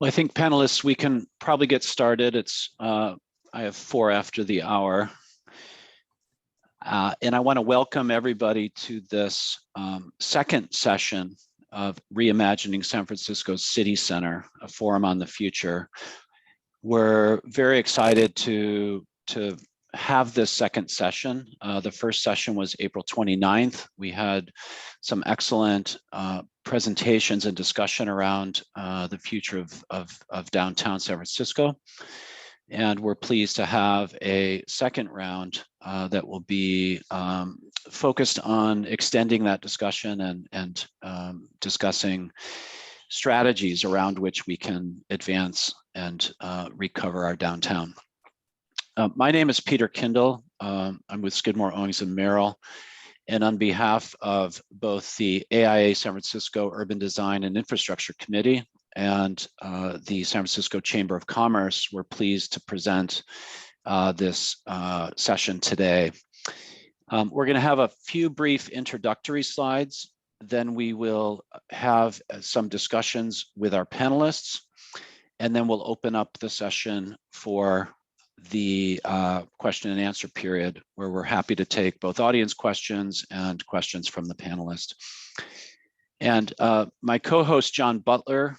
Well, I think panelists, we can probably get started. I have 4 after the hour. And I want to welcome everybody to this second session of Reimagining San Francisco's City Center, a forum on the future. We're very excited to have this second session. The first session was April 29th. We had some excellent presentations and discussion around the future of downtown San Francisco. And we're pleased to have a second round that will be focused on extending that discussion and discussing strategies around which we can advance and recover our downtown. My name is Peter Kindle. I'm with Skidmore, Owings & Merrill. And on behalf of both the AIA San Francisco Urban Design and Infrastructure Committee and the San Francisco Chamber of Commerce, we're pleased to present this session today. We're going to have a few brief introductory slides. Then we will have some discussions with our panelists, and then we'll open up the session for the question and answer period, where we're happy to take both audience questions and questions from the panelists. And my co-host, John Butler,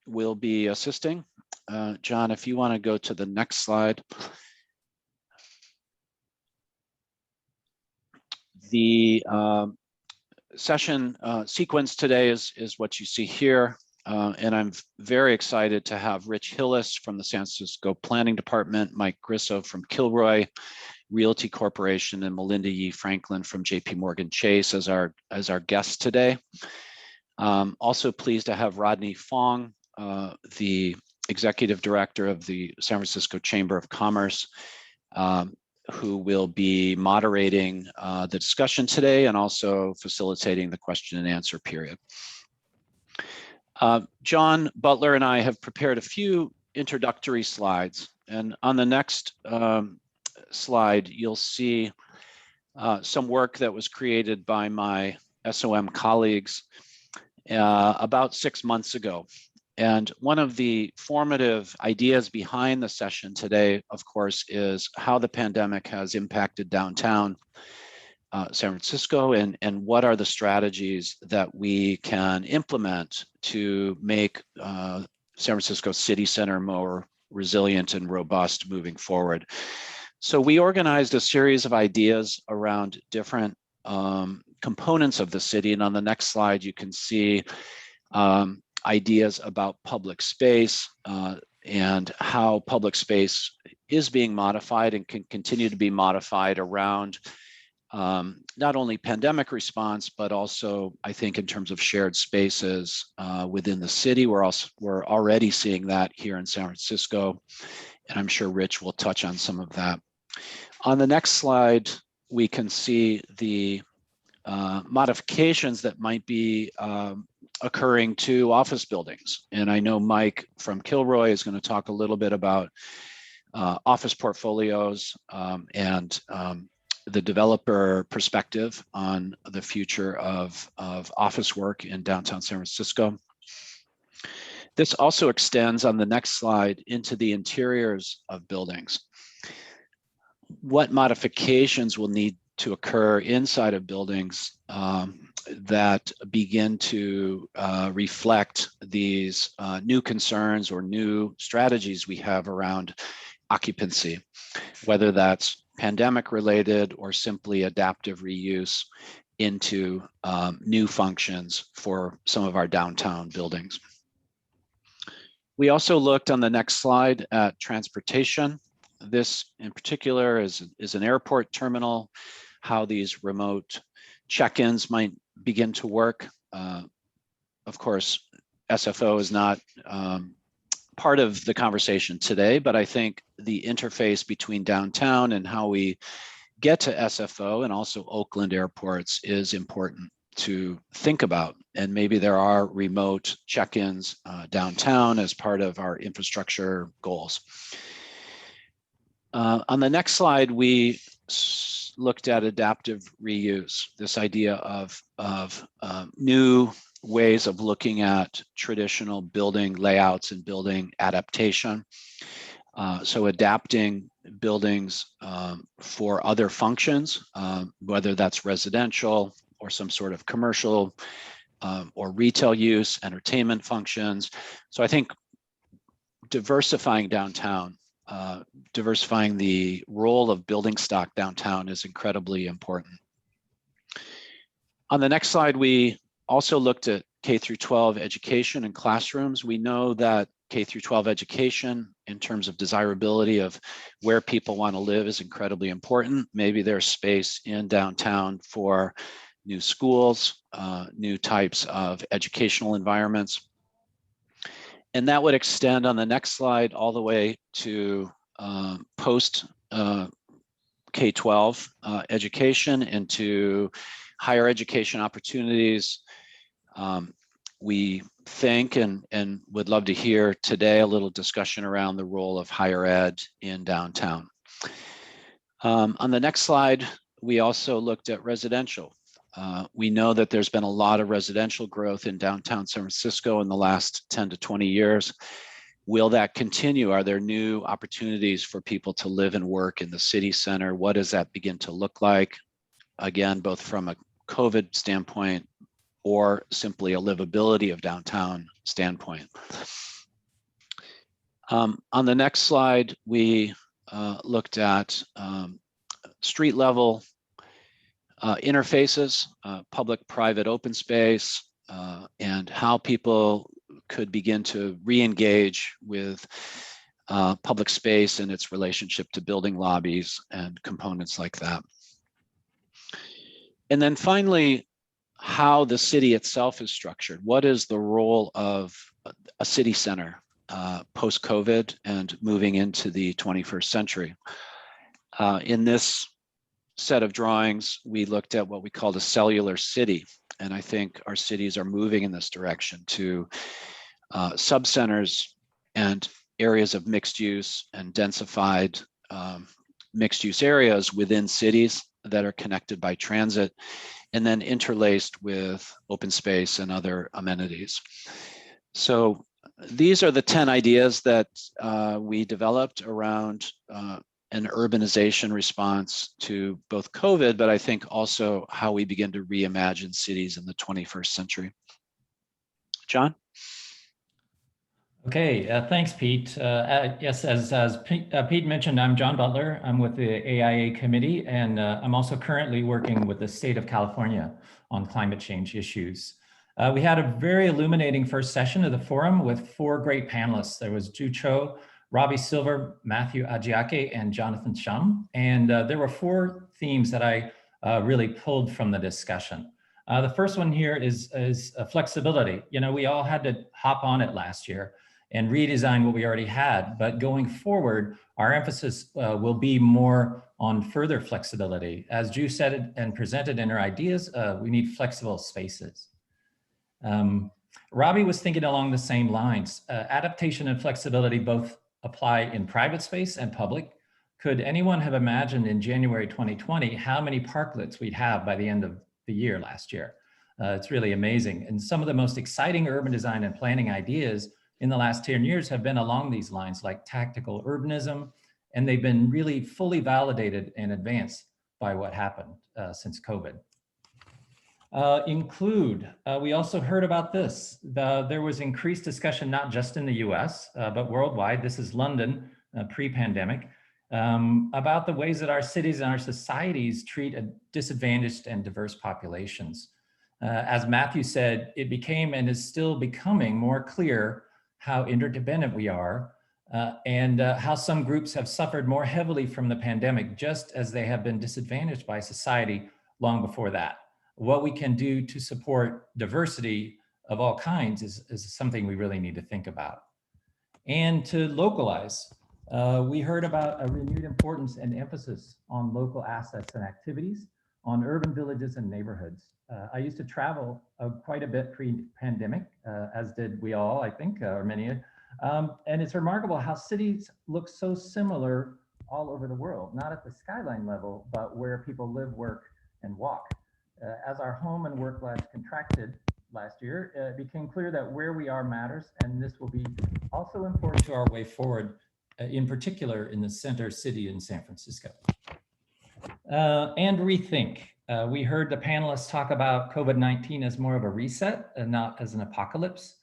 will be assisting. John, if you want to go to the next slide. The session sequence today is what you see here. And I'm very excited to have Rich Hillis from the San Francisco Planning Department, Mike Grisso from Kilroy Realty Corporation, and Melinda Franklin from JPMorgan Chase as our guests today. Also pleased to have Rodney Fong, the Executive Director of the San Francisco Chamber of Commerce, who will be moderating the discussion today and also facilitating the question and answer period. John Butler and I have prepared a few introductory slides, and on the next slide, you'll see some work that was created by my SOM colleagues about 6 months ago. And one of the formative ideas behind the session today, of course, is how the pandemic has impacted downtown San Francisco, and what are the strategies that we can implement to make San Francisco City Center more resilient and robust moving forward. So we organized a series of ideas around different components of the city. And on the next slide, you can see ideas about public space and how public space is being modified and can continue to be modified around not only pandemic response, but also, I think, in terms of shared spaces within the city. We're already seeing that here in San Francisco, and I'm sure Rich will touch on some of that. On the next slide, we can see the modifications that might be occurring to office buildings. And I know Mike from Kilroy is going to talk a little bit about office portfolios and the developer perspective on the future of office work in downtown San Francisco. This also extends on the next slide into the interiors of buildings. What modifications will need to occur inside of buildings that begin to reflect these new concerns or new strategies we have around occupancy, whether that's pandemic related or simply adaptive reuse into new functions for some of our downtown buildings. We also looked on the next slide at transportation. This in particular is an airport terminal, how these remote check-ins might begin to work. Of course, SFO is not part of the conversation today, but I think the interface between downtown and how we get to SFO and also Oakland airports is important to think about. And maybe there are remote check-ins downtown as part of our infrastructure goals. On the next slide, we looked at adaptive reuse, this idea of new ways of looking at traditional building layouts and building adaptation. So adapting buildings for other functions, whether that's residential or some sort of commercial or retail use, entertainment functions. So I think diversifying downtown, diversifying the role of building stock downtown is incredibly important. On the next slide, we also looked at K through 12 education and classrooms. We know that K through 12 education in terms of desirability of where people want to live is incredibly important. Maybe there's space in downtown for new schools, new types of educational environments. And that would extend on the next slide all the way to post K-12 education into higher education opportunities. We think and would love to hear today a little discussion around the role of higher ed in downtown. On the next slide, we also looked at residential. We know that there's been a lot of residential growth in downtown San Francisco in the last 10 to 20 years. Will that continue? Are there new opportunities for people to live and work in the city center? What does that begin to look like? Again, both from a COVID standpoint or simply a livability of downtown standpoint. On the next slide, we looked at street level interfaces, public-private open space, and how people could begin to re-engage with public space and its relationship to building lobbies and components like that. And then finally, how the city itself is structured. What is the role of a city center post-COVID and moving into the 21st century? In this set of drawings, we looked at what we called a cellular city. And I think our cities are moving in this direction to sub-centers and areas of mixed use and densified mixed use areas within cities that are connected by transit and then interlaced with open space and other amenities. So these are the 10 ideas that we developed around an urbanization response to both COVID, but I think also how we begin to reimagine cities in the 21st century. John? Okay, thanks, Pete. Yes, as Pete mentioned, I'm John Butler. I'm with the AIA committee, and I'm also currently working with the state of California on climate change issues. We had a very illuminating first session of the forum with 4 great panelists. There was Ju Cho, Robbie Silver, Matthew Ajiake, and Jonathan Shum. And there were 4 themes that I really pulled from the discussion. The first one here is flexibility. You know, we all had to hop on it last year and redesign what we already had. But going forward, our emphasis will be more on further flexibility. As Ju said it and presented in her ideas, we need flexible spaces. Robbie was thinking along the same lines. Adaptation and flexibility both apply in private space and public. Could anyone have imagined in January 2020 how many parklets we'd have by the end of the year last year? It's really amazing. And some of the most exciting urban design and planning ideas in the last 10 years have been along these lines, like tactical urbanism, and they've been really fully validated and advanced by what happened since COVID. We also heard about this. There was increased discussion, not just in the US, but worldwide. This is London, pre-pandemic, about the ways that our cities and our societies treat disadvantaged and diverse populations. As Matthew said, it became and is still becoming more clear how interdependent we are and how some groups have suffered more heavily from the pandemic, just as they have been disadvantaged by society long before that. What we can do to support diversity of all kinds is something we really need to think about. And to localize, we heard about a renewed importance and emphasis on local assets and activities, on urban villages and neighborhoods. I used to travel quite a bit pre-pandemic, as did we all, I think, or many. And it's remarkable how cities look so similar all over the world, not at the skyline level, but where people live, work, and walk. As our home and work lives contracted last year, it became clear that where we are matters, and this will be also important to our way forward, in particular in the center city in San Francisco. And rethink. We heard the panelists talk about COVID-19 as more of a reset and not as an apocalypse.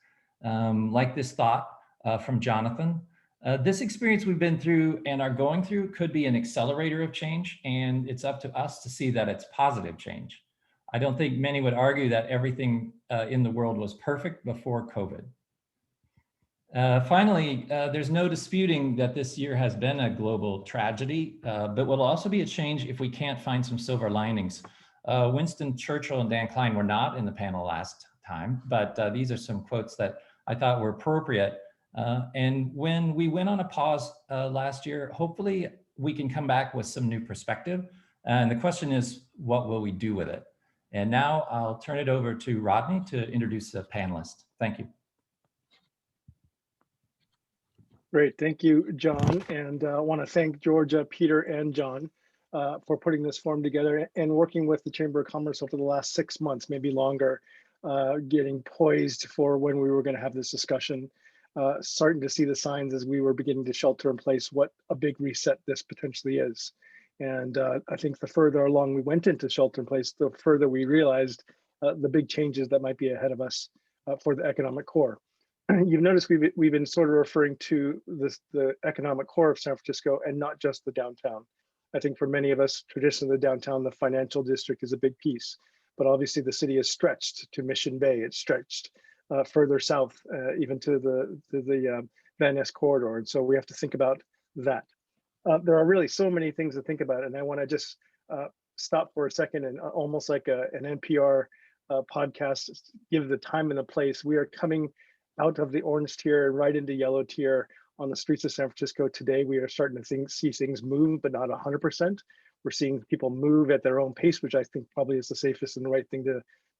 Like this thought from Jonathan. This experience we've been through and are going through could be an accelerator of change, and it's up to us to see that it's positive change. I don't think many would argue that everything in the world was perfect before COVID. Finally, there's no disputing that this year has been a global tragedy, but will also be a change if we can't find some silver linings. Winston Churchill and Dan Klein were not in the panel last time, but these are some quotes that I thought were appropriate. And when we went on a pause last year, hopefully we can come back with some new perspective. And the question is, what will we do with it? And now I'll turn it over to Rodney to introduce the panelists. Thank you. Great, thank you, John. And I want to thank Georgia, Peter, and John for putting this forum together and working with the Chamber of Commerce over the last 6 months, maybe longer, getting poised for when we were going to have this discussion, starting to see the signs as we were beginning to shelter in place, what a big reset this potentially is. And I think the further along we went into shelter in place, the further we realized the big changes that might be ahead of us for the economic core. You've noticed we've been sort of referring to the economic core of San Francisco and not just the downtown. I think for many of us, traditionally the downtown, the financial district is a big piece, but obviously the city is stretched to Mission Bay. It's stretched further south, even to the Van Ness corridor. And so we have to think about that. There are really so many things to think about, and I want to just stop for a second and almost like an NPR podcast, give the time and the place. We are coming out of the orange tier and right into yellow tier on the streets of San Francisco today. We are starting to see things move, but not 100%. We're seeing people move at their own pace, which I think probably is the safest and the right thing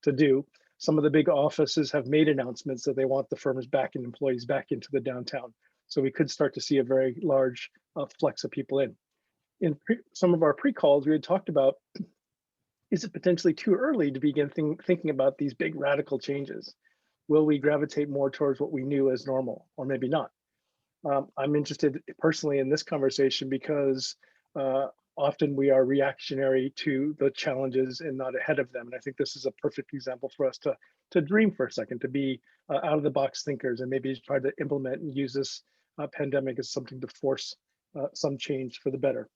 to do. Some of the big offices have made announcements that they want the firms back and employees back into the downtown. So we could start to see a very large flux of people in. In some of our pre-calls, we had talked about, is it potentially too early to begin thinking about these big radical changes? Will we gravitate more towards what we knew as normal, or maybe not? I'm interested personally in this conversation because often we are reactionary to the challenges and not ahead of them. And I think this is a perfect example for us to dream for a second, to be out of the box thinkers and maybe try to implement and use this pandemic as something to force some change for the better.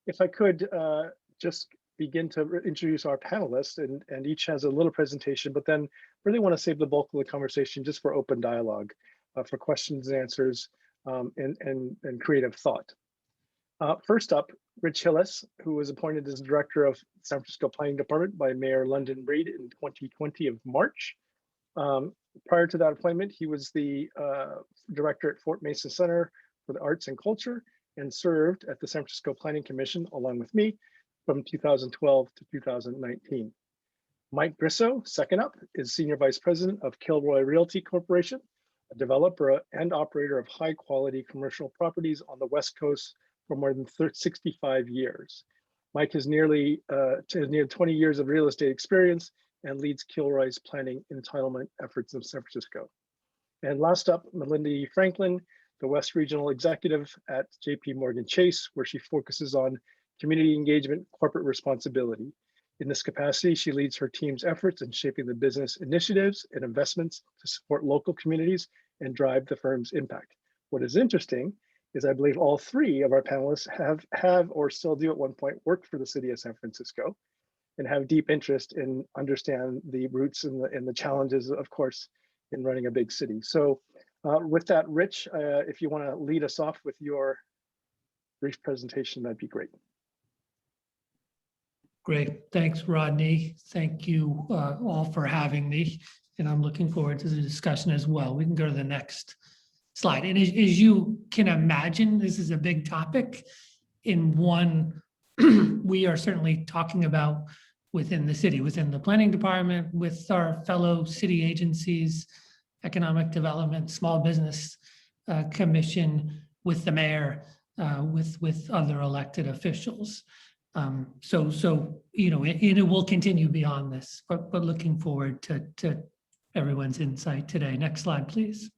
If I could just begin to introduce our panelists, and each has a little presentation, but then really want to save the bulk of the conversation just for open dialogue, for questions and answers, and creative thought. First up, Rich Hillis, who was appointed as director of San Francisco Planning Department by Mayor London Breed in 2020 of March. Prior to that appointment, he was the director at Fort Mason Center for the Arts and Culture and served at the San Francisco Planning Commission along with me from 2012 to 2019. Mike Grisso, second up, is Senior Vice President of Kilroy Realty Corporation, a developer and operator of high quality commercial properties on the West Coast for more than 65 years. Mike has nearly 20 years of real estate experience and leads Kilroy's planning entitlement efforts in San Francisco. And last up, Melinda Franklin, the West Regional Executive at JP Morgan Chase, where she focuses on community engagement, corporate responsibility. In this capacity, she leads her team's efforts in shaping the business initiatives and investments to support local communities and drive the firm's impact. What is interesting is I believe all three of our panelists have or still do at one point worked for the city of San Francisco and have deep interest in understand the roots and the challenges, of course, in running a big city. So with that, Rich, if you want to lead us off with your brief presentation, that'd be great. Great, thanks, Rodney. Thank you all for having me, and I'm looking forward to the discussion as well. We can go to the next slide. And as you can imagine, this is a big topic, in one we are certainly talking about within the city, within the planning department, with our fellow city agencies, economic development, small business commission, with the mayor, with other elected officials. So you know, and it will continue beyond this, but looking forward to everyone's insight today. Next slide, please.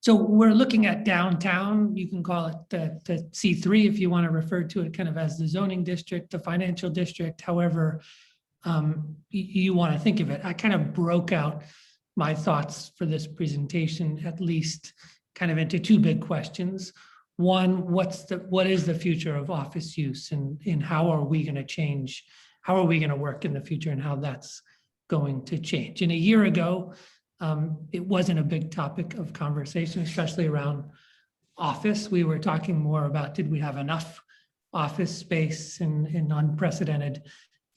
So we're looking at downtown. You can call it the C3 if you want to refer to it kind of as the zoning district, the financial district, however you want to think of it. I kind of broke out my thoughts for this presentation, at least kind of into two big questions. One, what is the future of office use, and how are we going to change? How are we going to work in the future, and how that's going to change? And a year ago, it wasn't a big topic of conversation, especially around office. We were talking more about, did we have enough office space in unprecedented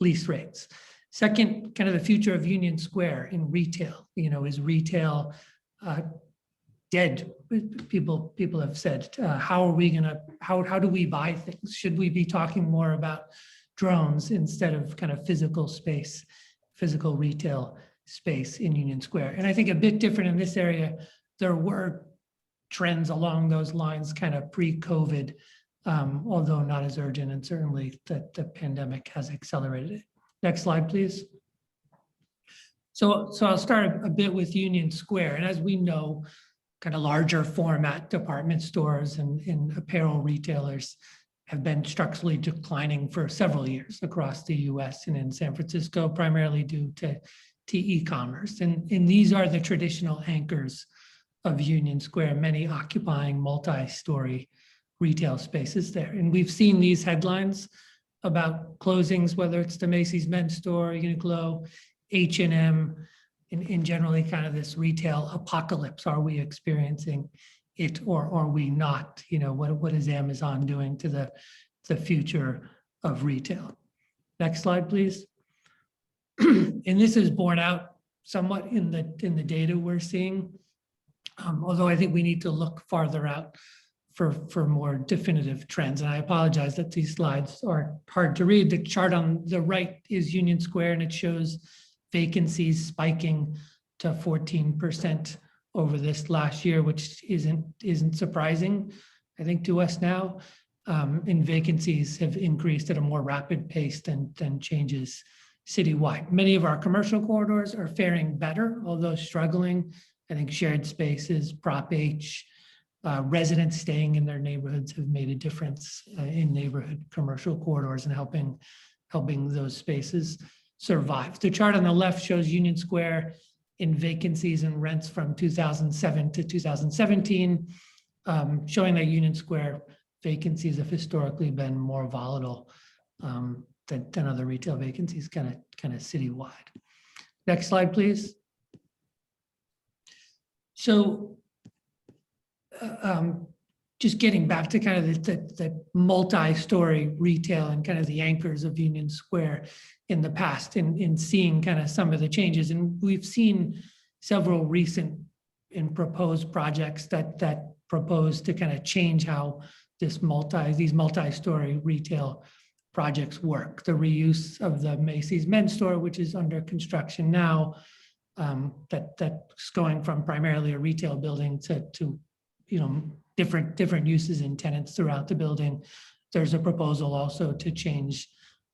lease rates? Second, kind of the future of Union Square in retail. You know, is retail dead? People have said, how are we gonna, how do we buy things? Should we be talking more about drones instead of kind of physical space, physical retail space in Union Square? And I think a bit different in this area, there were trends along those lines kind of pre-COVID, although not as urgent, and certainly the pandemic has accelerated it. Next slide, please. So I'll start a bit with Union Square. And as we know, kind of larger format department stores and apparel retailers have been structurally declining for several years across the US and in San Francisco, primarily due to e-commerce. And these are the traditional anchors of Union Square, many occupying multi-story retail spaces there. And we've seen these headlines about closings, whether it's the Macy's men's store, Uniqlo, H&M, in generally kind of this retail apocalypse. Are we experiencing it, or are we not? You know, what is Amazon doing to the future of retail? Next slide, please. And this is borne out somewhat in the data we're seeing, although I think we need to look farther out for more definitive trends. And I apologize that these slides are hard to read. The chart on the right is Union Square, and it shows vacancies spiking to 14% over this last year, which isn't surprising, I think, to us now. And vacancies have increased at a more rapid pace than changes citywide. Many of our commercial corridors are faring better, although struggling. I think shared spaces, Prop H, residents staying in their neighborhoods have made a difference in neighborhood commercial corridors and helping those spaces survive. The chart on the left shows Union Square in vacancies and rents from 2007 to 2017, showing that Union Square vacancies have historically been more volatile than other retail vacancies, kind of citywide. Next slide, please. So just getting back to kind of the multi-story retail and kind of the anchors of Union Square in the past, in seeing kind of some of the changes. And we've seen several recent and proposed projects that propose to kind of change how these multi-story retail projects work. The reuse of the Macy's men's store, which is under construction now, that's going from primarily a retail building to you know, different uses and tenants throughout the building. There's a proposal also to change,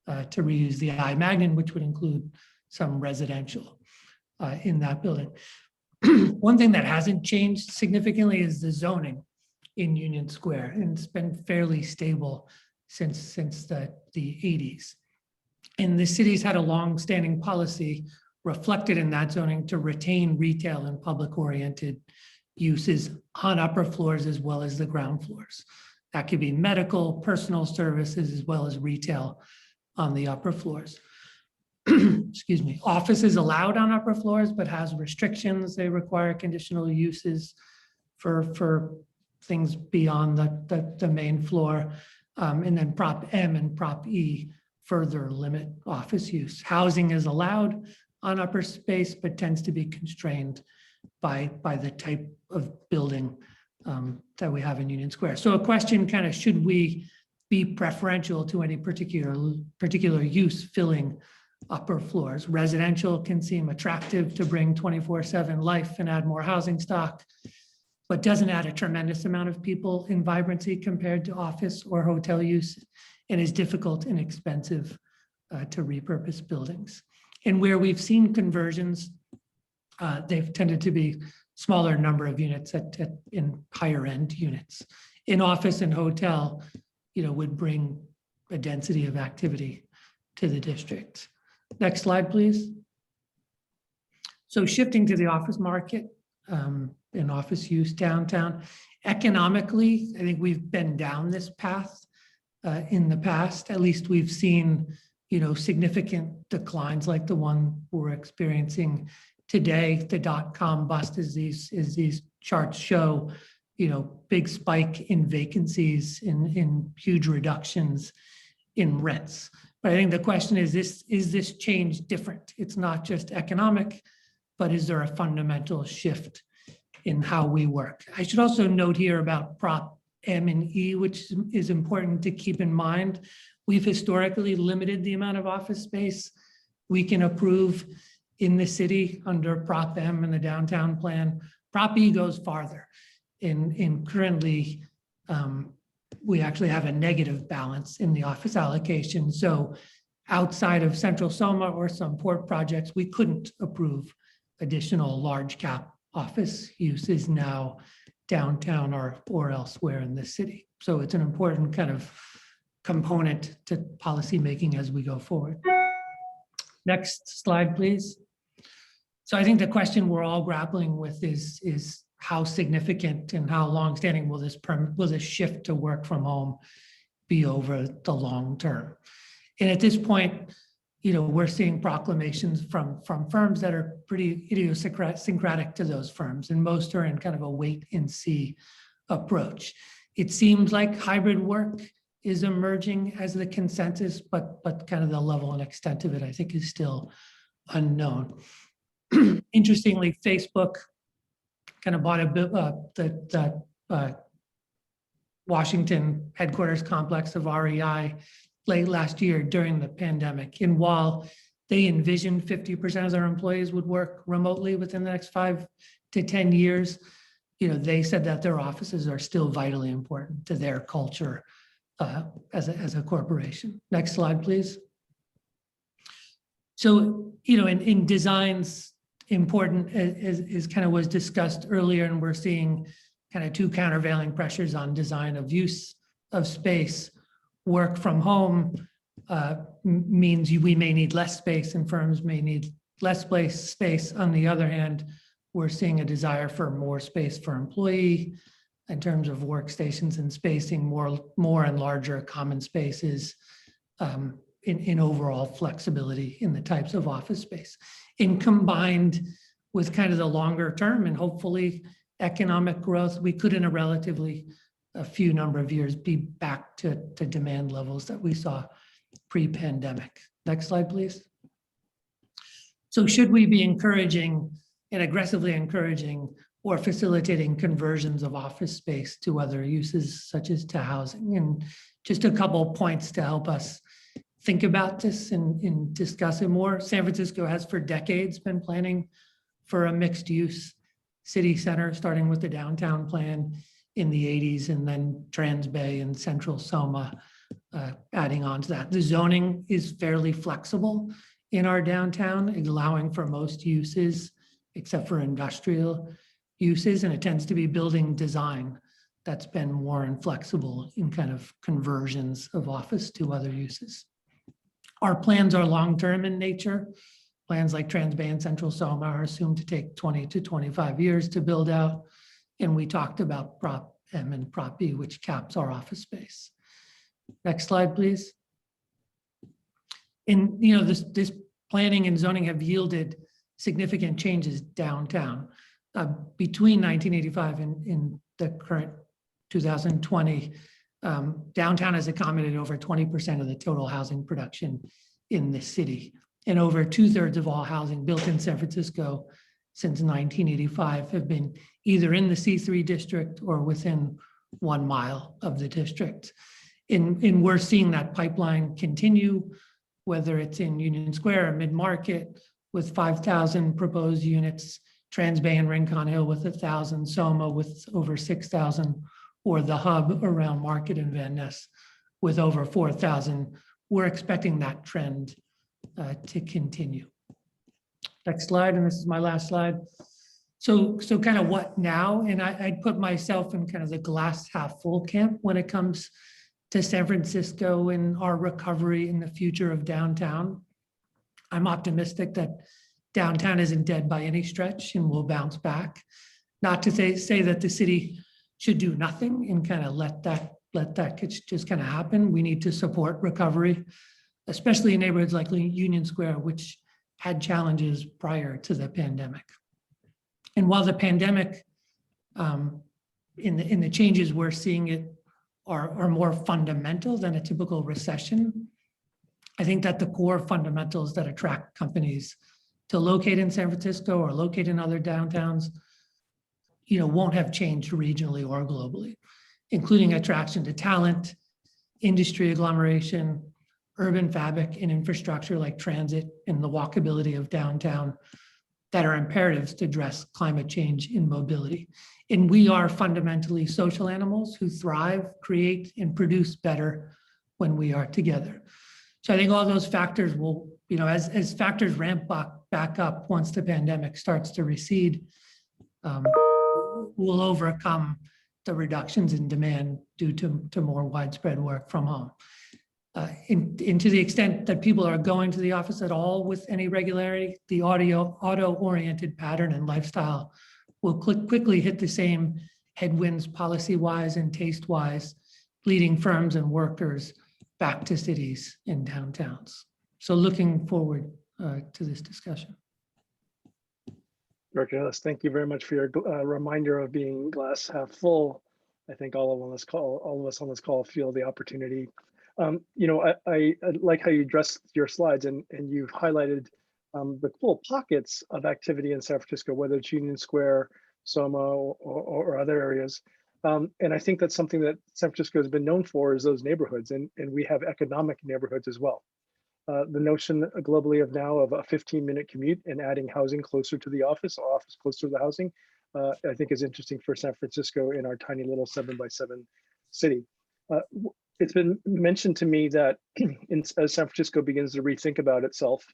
to reuse the I Magnin, which would include some residential in that building. One thing that hasn't changed significantly is the zoning in Union Square, and it's been fairly stable since the 80s. And the city's had a long-standing policy reflected in that zoning to retain retail and public-oriented uses on upper floors as well as the ground floors. That could be medical, personal services, as well as retail on the upper floors. Excuse me. Office is allowed on upper floors, but has restrictions. They require conditional uses for things beyond the main floor. And then Prop M and Prop E further limit office use. Housing is allowed on upper space, but tends to be constrained by the type of building that we have in Union Square. So a question kind of, should we be preferential to any particular use filling upper floors? Residential can seem attractive to bring 24/7 life and add more housing stock, but doesn't add a tremendous amount of people in vibrancy compared to office or hotel use and is difficult and expensive to repurpose buildings. And where we've seen conversions, they've tended to be smaller number of units in higher end units. In office and hotel, would bring a density of activity to the district. Next slide, please. So shifting to the office market and office use downtown, economically, I think we've been down this path in the past. At least we've seen, significant declines like the one we're experiencing today. The dot-com bust, as these charts show, big spike in vacancies, in huge reductions in rents. But I think the question is this change different? It's not just economic, but is there a fundamental shift in how we work? I should also note here about Prop M and E, which is important to keep in mind. We've historically limited the amount of office space we can approve in the city under Prop M and the downtown plan. Prop E goes farther. In currently, we actually have a negative balance in the office allocation. So outside of Central Soma or some port projects, we couldn't approve additional large cap office uses now downtown or elsewhere in the city. So it's an important kind of component to policy making as we go forward. Next slide, please. So I think the question we're all grappling with is how significant and how long-standing will this shift to work from home be over the long term? And at this point, we're seeing proclamations from firms that are pretty idiosyncratic to those firms, and most are in kind of a wait and see approach. It seems like hybrid work is emerging as the consensus, but kind of the level and extent of it, I think, is still unknown. Interestingly, Facebook kind of bought the Washington headquarters complex of REI late last year during the pandemic. And while they envisioned 50% of their employees would work remotely within the next 5 to 10 years, they said that their offices are still vitally important to their culture as a corporation. Next slide, please. So, in designs, important as kind of was discussed earlier, and we're seeing kind of two countervailing pressures on design of use of space. Work from home means we may need less space and firms may need less space. On the other hand, we're seeing a desire for more space for employee in terms of workstations and spacing, more and larger common spaces in overall flexibility in the types of office space. And combined with kind of the longer term and hopefully economic growth, we could in a few number of years be back to demand levels that we saw pre-pandemic. Next slide, please. So should we be encouraging and aggressively encouraging or facilitating conversions of office space to other uses such as to housing? And just a couple of points to help us think about this and discuss it more. San Francisco has for decades been planning for a mixed use city center, starting with the downtown plan in the 80s and then Trans Bay and Central Soma adding on to that. The zoning is fairly flexible in our downtown, allowing for most uses except for industrial uses, and it tends to be building design that's been more inflexible in kind of conversions of office to other uses. Our plans are long-term in nature. Plans like Trans Bay and Central Soma are assumed to take 20 to 25 years to build out. And we talked about Prop M and Prop B, which caps our office space. Next slide, please. And this planning and zoning have yielded significant changes downtown. Between 1985 and the current 2020, downtown has accommodated over 20% of the total housing production in the city. And over 2/3 of all housing built in San Francisco since 1985 have been either in the C3 district or within 1 mile of the district. And we're seeing that pipeline continue, whether it's in Union Square or mid-market with 5,000 proposed units, Trans Bay and Rincon Hill with 1,000, Soma with over 6,000, or the hub around Market and Van Ness with over 4,000. We're expecting that trend to continue. Next slide, and this is my last slide. So kind of what now? And I'd put myself in kind of the glass half full camp when it comes to San Francisco and our recovery in the future of downtown. I'm optimistic that downtown isn't dead by any stretch and will bounce back. Not to say that the city should do nothing and kind of let that just kind of happen. We need to support recovery, especially in neighborhoods like Union Square, which had challenges prior to the pandemic. And while the pandemic, in the changes we're seeing it are more fundamental than a typical recession, I think that the core fundamentals that attract companies to locate in San Francisco or locate in other downtowns, won't have changed regionally or globally, including attraction to talent, industry agglomeration, urban fabric and infrastructure like transit and the walkability of downtown that are imperatives to address climate change and mobility. And we are fundamentally social animals who thrive, create, and produce better when we are together. So I think all those factors will, as factors ramp back up once the pandemic starts to recede, we'll overcome the reductions in demand due to more widespread work from home. And to the extent that people are going to the office at all with any regularity, the auto-oriented pattern and lifestyle will quickly hit the same headwinds policy-wise and taste-wise, leading firms and workers back to cities and downtowns. So looking forward to this discussion. Director Ellis, thank you very much for your reminder of being glass half full. I think all of us on this call feel the opportunity. I like how you addressed your slides and you've highlighted the cool pockets of activity in San Francisco, whether it's Union Square, Soma, or other areas. And I think that's something that San Francisco has been known for, is those neighborhoods, and we have economic neighborhoods as well. The notion globally of now of a 15-minute commute and adding housing closer to the office, or office closer to the housing, I think is interesting for San Francisco in our tiny little 7x7 city. It's been mentioned to me that as San Francisco begins to rethink about itself,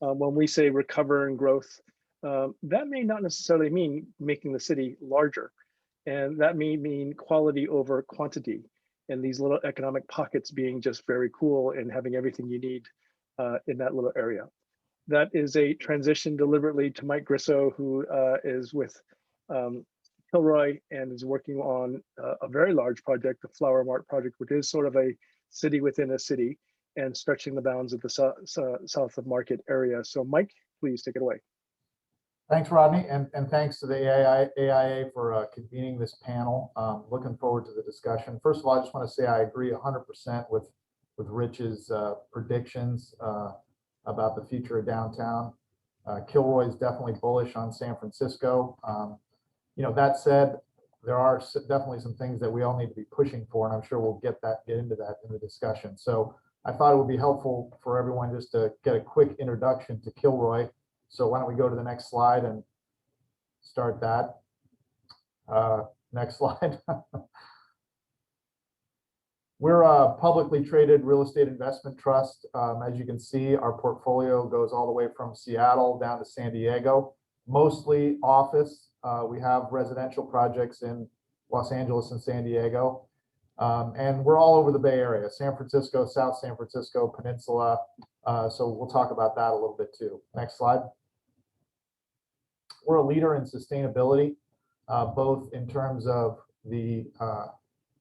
when we say recover and growth, that may not necessarily mean making the city larger. And that may mean quality over quantity, and these little economic pockets being just very cool and having everything you need in that little area. That is a transition deliberately to Mike Grisso, who is with Kilroy and is working on a very large project, the Flower Mart project, which is sort of a city within a city and stretching the bounds of the south of Market area. So Mike, please take it away. Thanks, Rodney, and thanks to the AIA for convening this panel. Looking forward to the discussion. First of all, I just want to say I agree 100% with Rich's predictions about the future of downtown. Kilroy is definitely bullish on San Francisco. That said, there are definitely some things that we all need to be pushing for, and I'm sure we'll get into that in the discussion. So I thought it would be helpful for everyone just to get a quick introduction to Kilroy. So why don't we go to the next slide and start that. Next slide. We're a publicly traded real estate investment trust. As you can see, our portfolio goes all the way from Seattle down to San Diego, mostly office. We have residential projects in Los Angeles and San Diego. And we're all over the Bay Area, San Francisco, South San Francisco, Peninsula. So we'll talk about that a little bit too. Next slide. We're a leader in sustainability, both in terms of the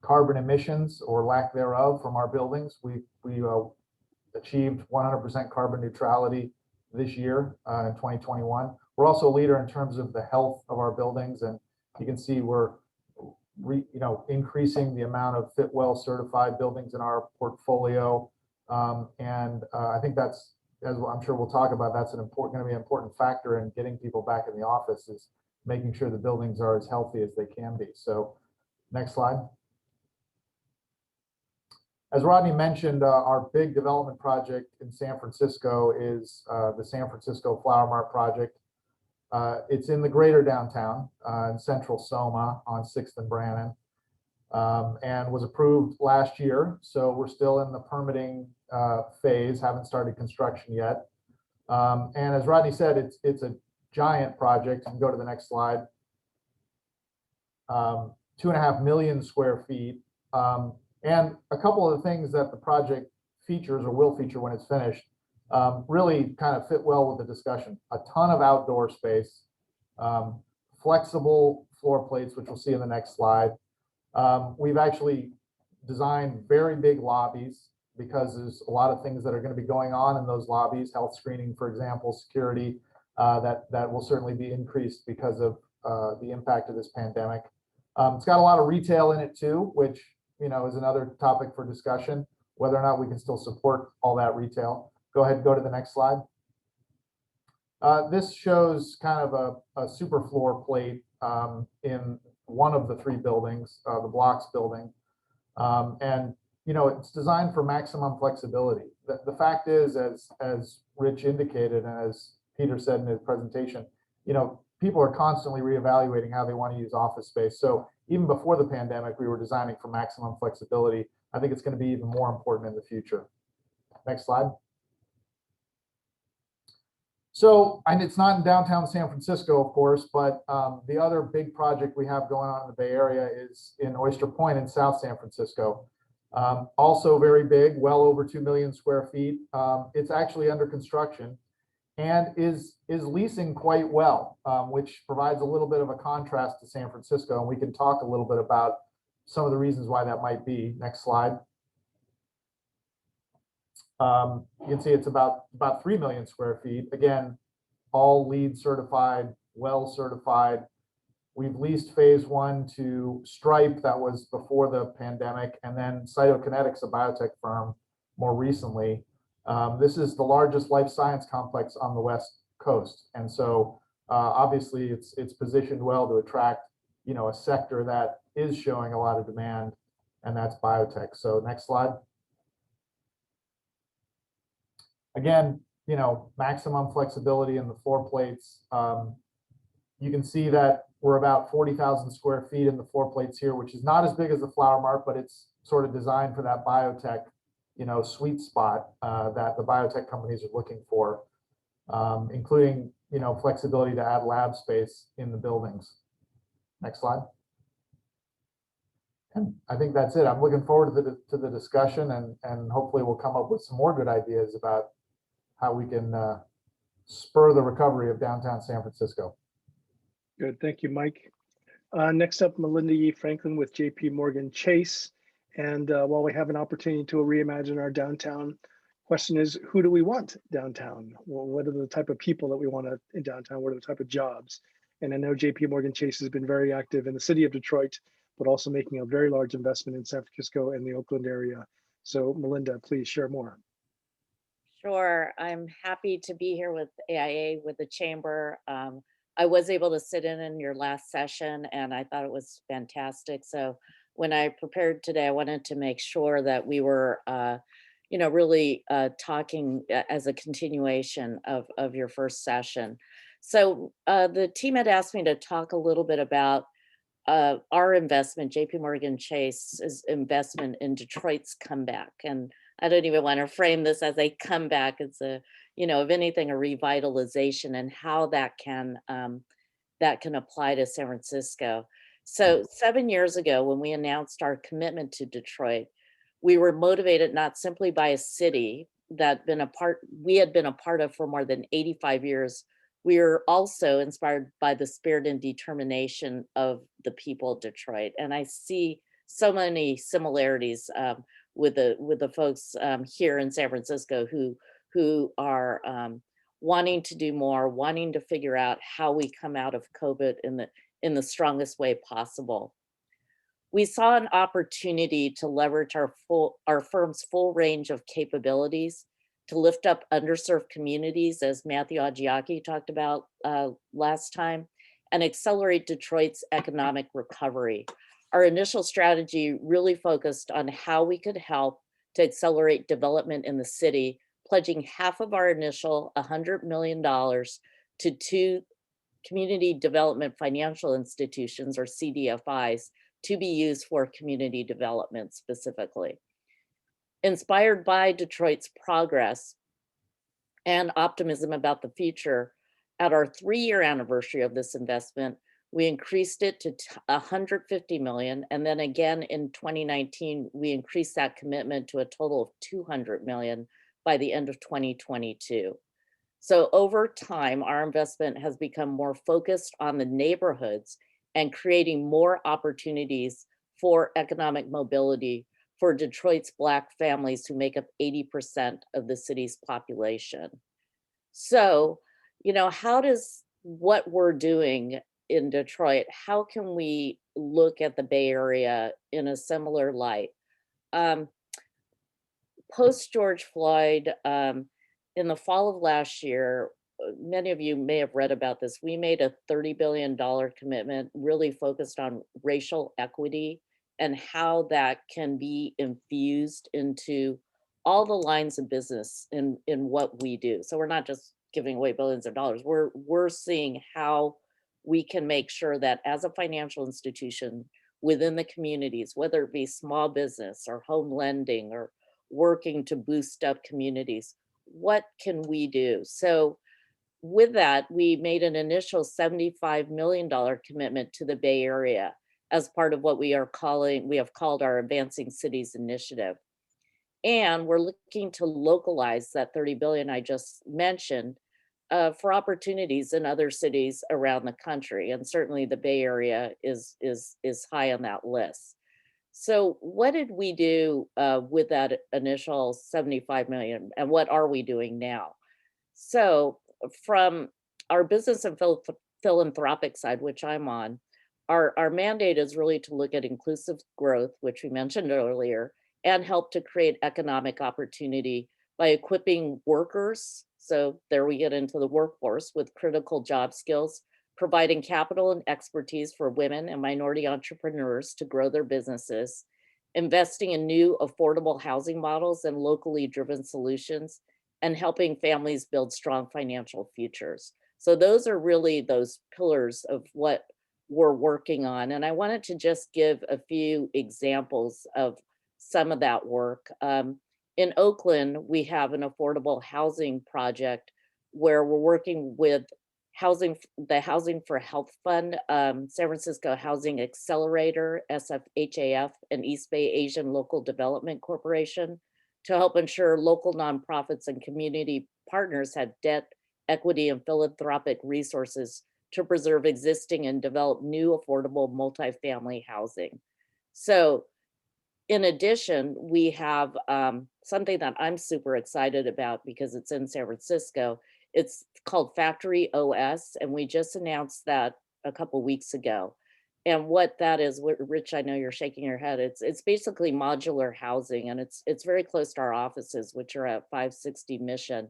carbon emissions or lack thereof from our buildings. We achieved 100% carbon neutrality this year in 2021. We're also a leader in terms of the health of our buildings, and you can see we're increasing the amount of Fitwel certified buildings in our portfolio, and I think that's, as I'm sure we'll talk about, that's going to be an important factor in getting people back in the office, is making sure the buildings are as healthy as they can be. So next slide. As Rodney mentioned, our big development project in San Francisco is the San Francisco Flower Mart project. It's in the greater downtown in central Soma on 6th and Brannan. and was approved last year. So we're still in the permitting phase, haven't started construction yet. And as Rodney said, it's a giant project. You can go to the next slide. 2.5 million square feet. And a couple of the things that the project features or will feature when it's finished really kind of fit well with the discussion. A ton of outdoor space, flexible floor plates, which we'll see in the next slide. We've actually designed very big lobbies because there's a lot of things that are going to be going on in those lobbies, health screening, for example, security, that will certainly be increased because of the impact of this pandemic. It's got a lot of retail in it too, which, you know, is another topic for discussion, whether or not we can still support all that retail. Go ahead and go to the next slide. This shows kind of a super floor plate in one of the three buildings, the blocks building. And, you know, it's designed for maximum flexibility. The fact is, as Rich indicated, and as Peter said in his presentation, you know, people are constantly reevaluating how they want to use office space. So even before the pandemic, we were designing for maximum flexibility. I think it's going to be even more important in the future. Next slide. So, and it's not in downtown San Francisco, of course, but the other big project we have going on in the Bay Area is in Oyster Point in South San Francisco. Also very big, well over 2 million square feet. It's actually under construction and is leasing quite well, which provides a little bit of a contrast to San Francisco. And we can talk a little bit about some of the reasons why that might be. Next slide. You can see it's about 3 million square feet. Again, all LEED certified, well certified. We've leased phase 1 to Stripe, that was before the pandemic, and then Cytokinetics, a biotech firm, more recently. This is the largest life science complex on the West Coast. And so obviously it's positioned well to attract, you know, a sector that is showing a lot of demand, and that's biotech. So next slide. Again, you know, maximum flexibility in the floor plates. You can see that we're about 40,000 square feet in the floor plates here, which is not as big as the Flower Mart, but it's sort of designed for that biotech, you know, sweet spot that the biotech companies are looking for, including, you know, flexibility to add lab space in the buildings. Next slide. And I think that's it. I'm looking forward to the discussion, and hopefully we'll come up with some more good ideas about how we can spur the recovery of downtown San Francisco. Good, thank you, Mike. Next up, Melinda Franklin with JP Morgan Chase. And while we have an opportunity to reimagine our downtown, question is, who do we want downtown? Well, what are the type of people that we want in downtown? What are the type of jobs? And I know JP Morgan Chase has been very active in the city of Detroit, but also making a very large investment in San Francisco and the Oakland area. So Melinda, please share more. Sure, I'm happy to be here with AIA, with the chamber. I was able to sit in your last session, and I thought it was fantastic. So when I prepared today, I wanted to make sure that we were, you know, really talking as a continuation of your first session. So the team had asked me to talk a little bit about our investment, JP Morgan Chase's investment in Detroit's comeback. And I don't even want to frame this as a comeback. It's a, you know, if anything, a revitalization, and how that can apply to San Francisco. So 7 years ago, when we announced our commitment to Detroit, we were motivated not simply by a city that we had been a part of for more than 85 years. We were also inspired by the spirit and determination of the people of Detroit. And I see so many similarities with the folks here in San Francisco who are wanting to do more, wanting to figure out how we come out of COVID in the strongest way possible. We saw an opportunity to leverage our firm's full range of capabilities to lift up underserved communities, as Matthew Agiaki talked about last time, and accelerate Detroit's economic recovery. Our initial strategy really focused on how we could help to accelerate development in the city, pledging half of our initial $100 million to 2 community development financial institutions, or CDFIs, to be used for community development specifically. Inspired by Detroit's progress and optimism about the future, at our 3-year anniversary of this investment, we increased it to 150 million. And then again in 2019, we increased that commitment to a total of 200 million by the end of 2022. So over time, our investment has become more focused on the neighborhoods and creating more opportunities for economic mobility for Detroit's Black families who make up 80% of the city's population. So, you know, how does what we're doing in Detroit, how can we look at the Bay Area in a similar light? Post George Floyd, in the fall of last year, many of you may have read about this, we made a $30 billion commitment really focused on racial equity and how that can be infused into all the lines of business in what we do. So we're not just giving away billions of dollars, we're seeing how we can make sure that as a financial institution within the communities, whether it be small business or home lending or working to boost up communities, what can we do? So with that, we made an initial $75 million commitment to the Bay Area as part of what we have called our Advancing Cities Initiative. And we're looking to localize that 30 billion I just mentioned for opportunities in other cities around the country. And certainly the Bay Area is high on that list. So what did we do with that initial 75 million and what are we doing now? So from our business and philanthropic side, which I'm on, our mandate is really to look at inclusive growth, which we mentioned earlier, and help to create economic opportunity by equipping workers. So there we get into the workforce with critical job skills, providing capital and expertise for women and minority entrepreneurs to grow their businesses, investing in new affordable housing models and locally driven solutions, and helping families build strong financial futures. So those are really those pillars of what we're working on. And I wanted to just give a few examples of some of that work. In Oakland, we have an affordable housing project where we're working with the Housing for Health Fund, San Francisco Housing Accelerator, SFHAF, and East Bay Asian Local Development Corporation to help ensure local nonprofits and community partners have debt, equity, and philanthropic resources to preserve existing and develop new affordable multifamily housing. So in addition, we have something that I'm super excited about because it's in San Francisco. It's called Factory OS, and we just announced that a couple weeks ago. And what that is, Rich, I know you're shaking your head. It's basically modular housing, and it's very close to our offices, which are at 560 Mission.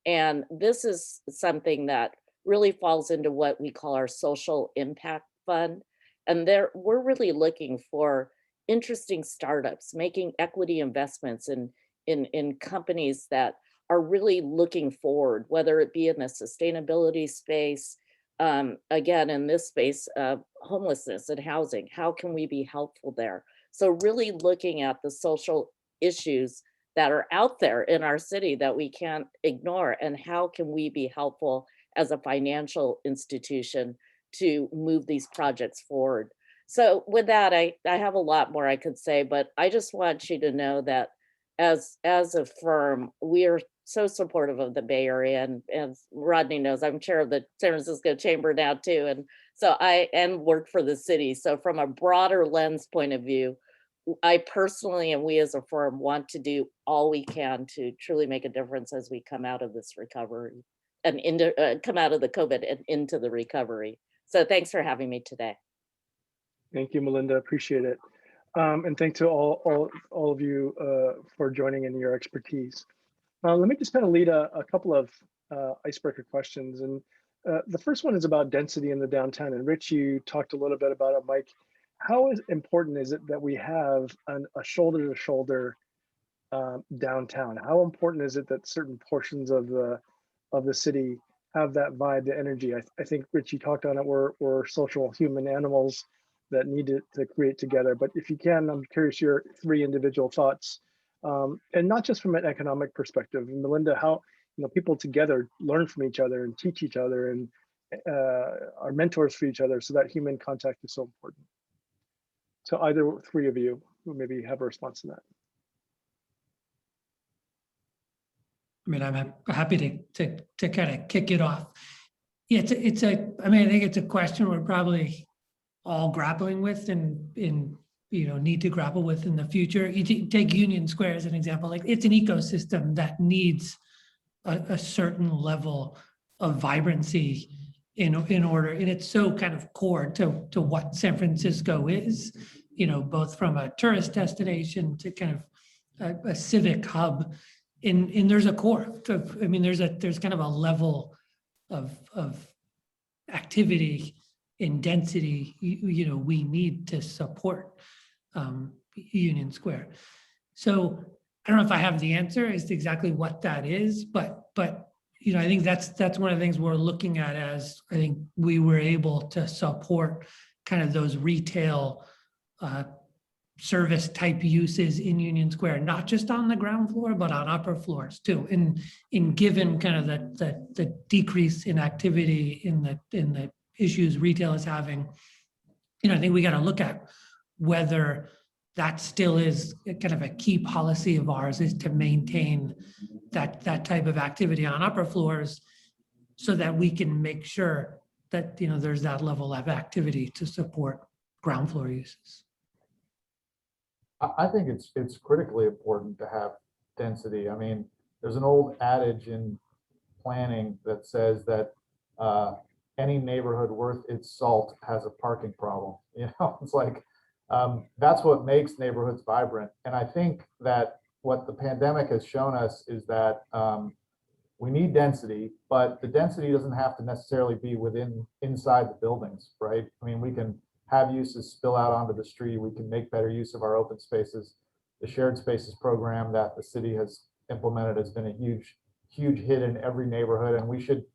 And this is something that really falls into what we call our social impact fund. And there, we're really looking for interesting startups making equity investments in companies that are really looking forward, whether it be in the sustainability space, again, in this space, homelessness and housing, how can we be helpful there? So really looking at the social issues that are out there in our city that we can't ignore, and how can we be helpful as a financial institution to move these projects forward. So with that, I have a lot more I could say, but I just want you to know that as a firm, we are so supportive of the Bay Area, and as Rodney knows, I'm chair of the San Francisco Chamber now too, and so work for the city. So from a broader lens point of view, I personally and we as a firm want to do all we can to truly make a difference as we come out of this recovery and come out of the COVID and into the recovery. So thanks for having me today. Thank you, Melinda. Appreciate it. And thanks to all of you for joining in your expertise. Let me just kind of lead a couple of icebreaker questions. And the first one is about density in the downtown. And Rich, you talked a little bit about it, Mike. How important is it that we have a shoulder-to-shoulder downtown? How important is it that certain portions of the city have that vibe, the energy? I think, Rich, you talked on it. We're social human animals. that need to create together. But if you can, I'm curious your 3 individual thoughts, and not just from an economic perspective. Melinda, how people together learn from each other and teach each other and are mentors for each other. So that human contact is so important. So either 3 of you who maybe have a response to that. I mean, I'm happy to kind of kick it off. Yeah, I mean, I think it's a question we're probably all grappling with and need to grapple with in the future. You take Union Square as an example. Like, it's an ecosystem that needs a certain level of vibrancy in order, and it's so kind of core to what San Francisco is, both from a tourist destination to kind of a civic hub. And there's a core. I mean, there's kind of a level of activity and density we need to support Union Square. So I don't know if I have the answer as to exactly what that is, but I think that's one of the things we're looking at, as I think we were able to support kind of those retail service type uses in Union Square, not just on the ground floor, but on upper floors too. In given kind of the decrease in activity in the issues retail is having, I think we got to look at whether that still is kind of a key policy of ours, is to maintain that type of activity on upper floors, so that we can make sure that there's that level of activity to support ground floor uses. I think it's critically important to have density. I mean, there's an old adage in planning that says that any neighborhood worth its salt has a parking problem. It's like, that's what makes neighborhoods vibrant. And I think that what the pandemic has shown us is that we need density, but the density doesn't have to necessarily be inside the buildings, right? I mean, we can have uses spill out onto the street. We can make better use of our open spaces. The shared spaces program that the city has implemented has been a huge hit in every neighborhood, and we should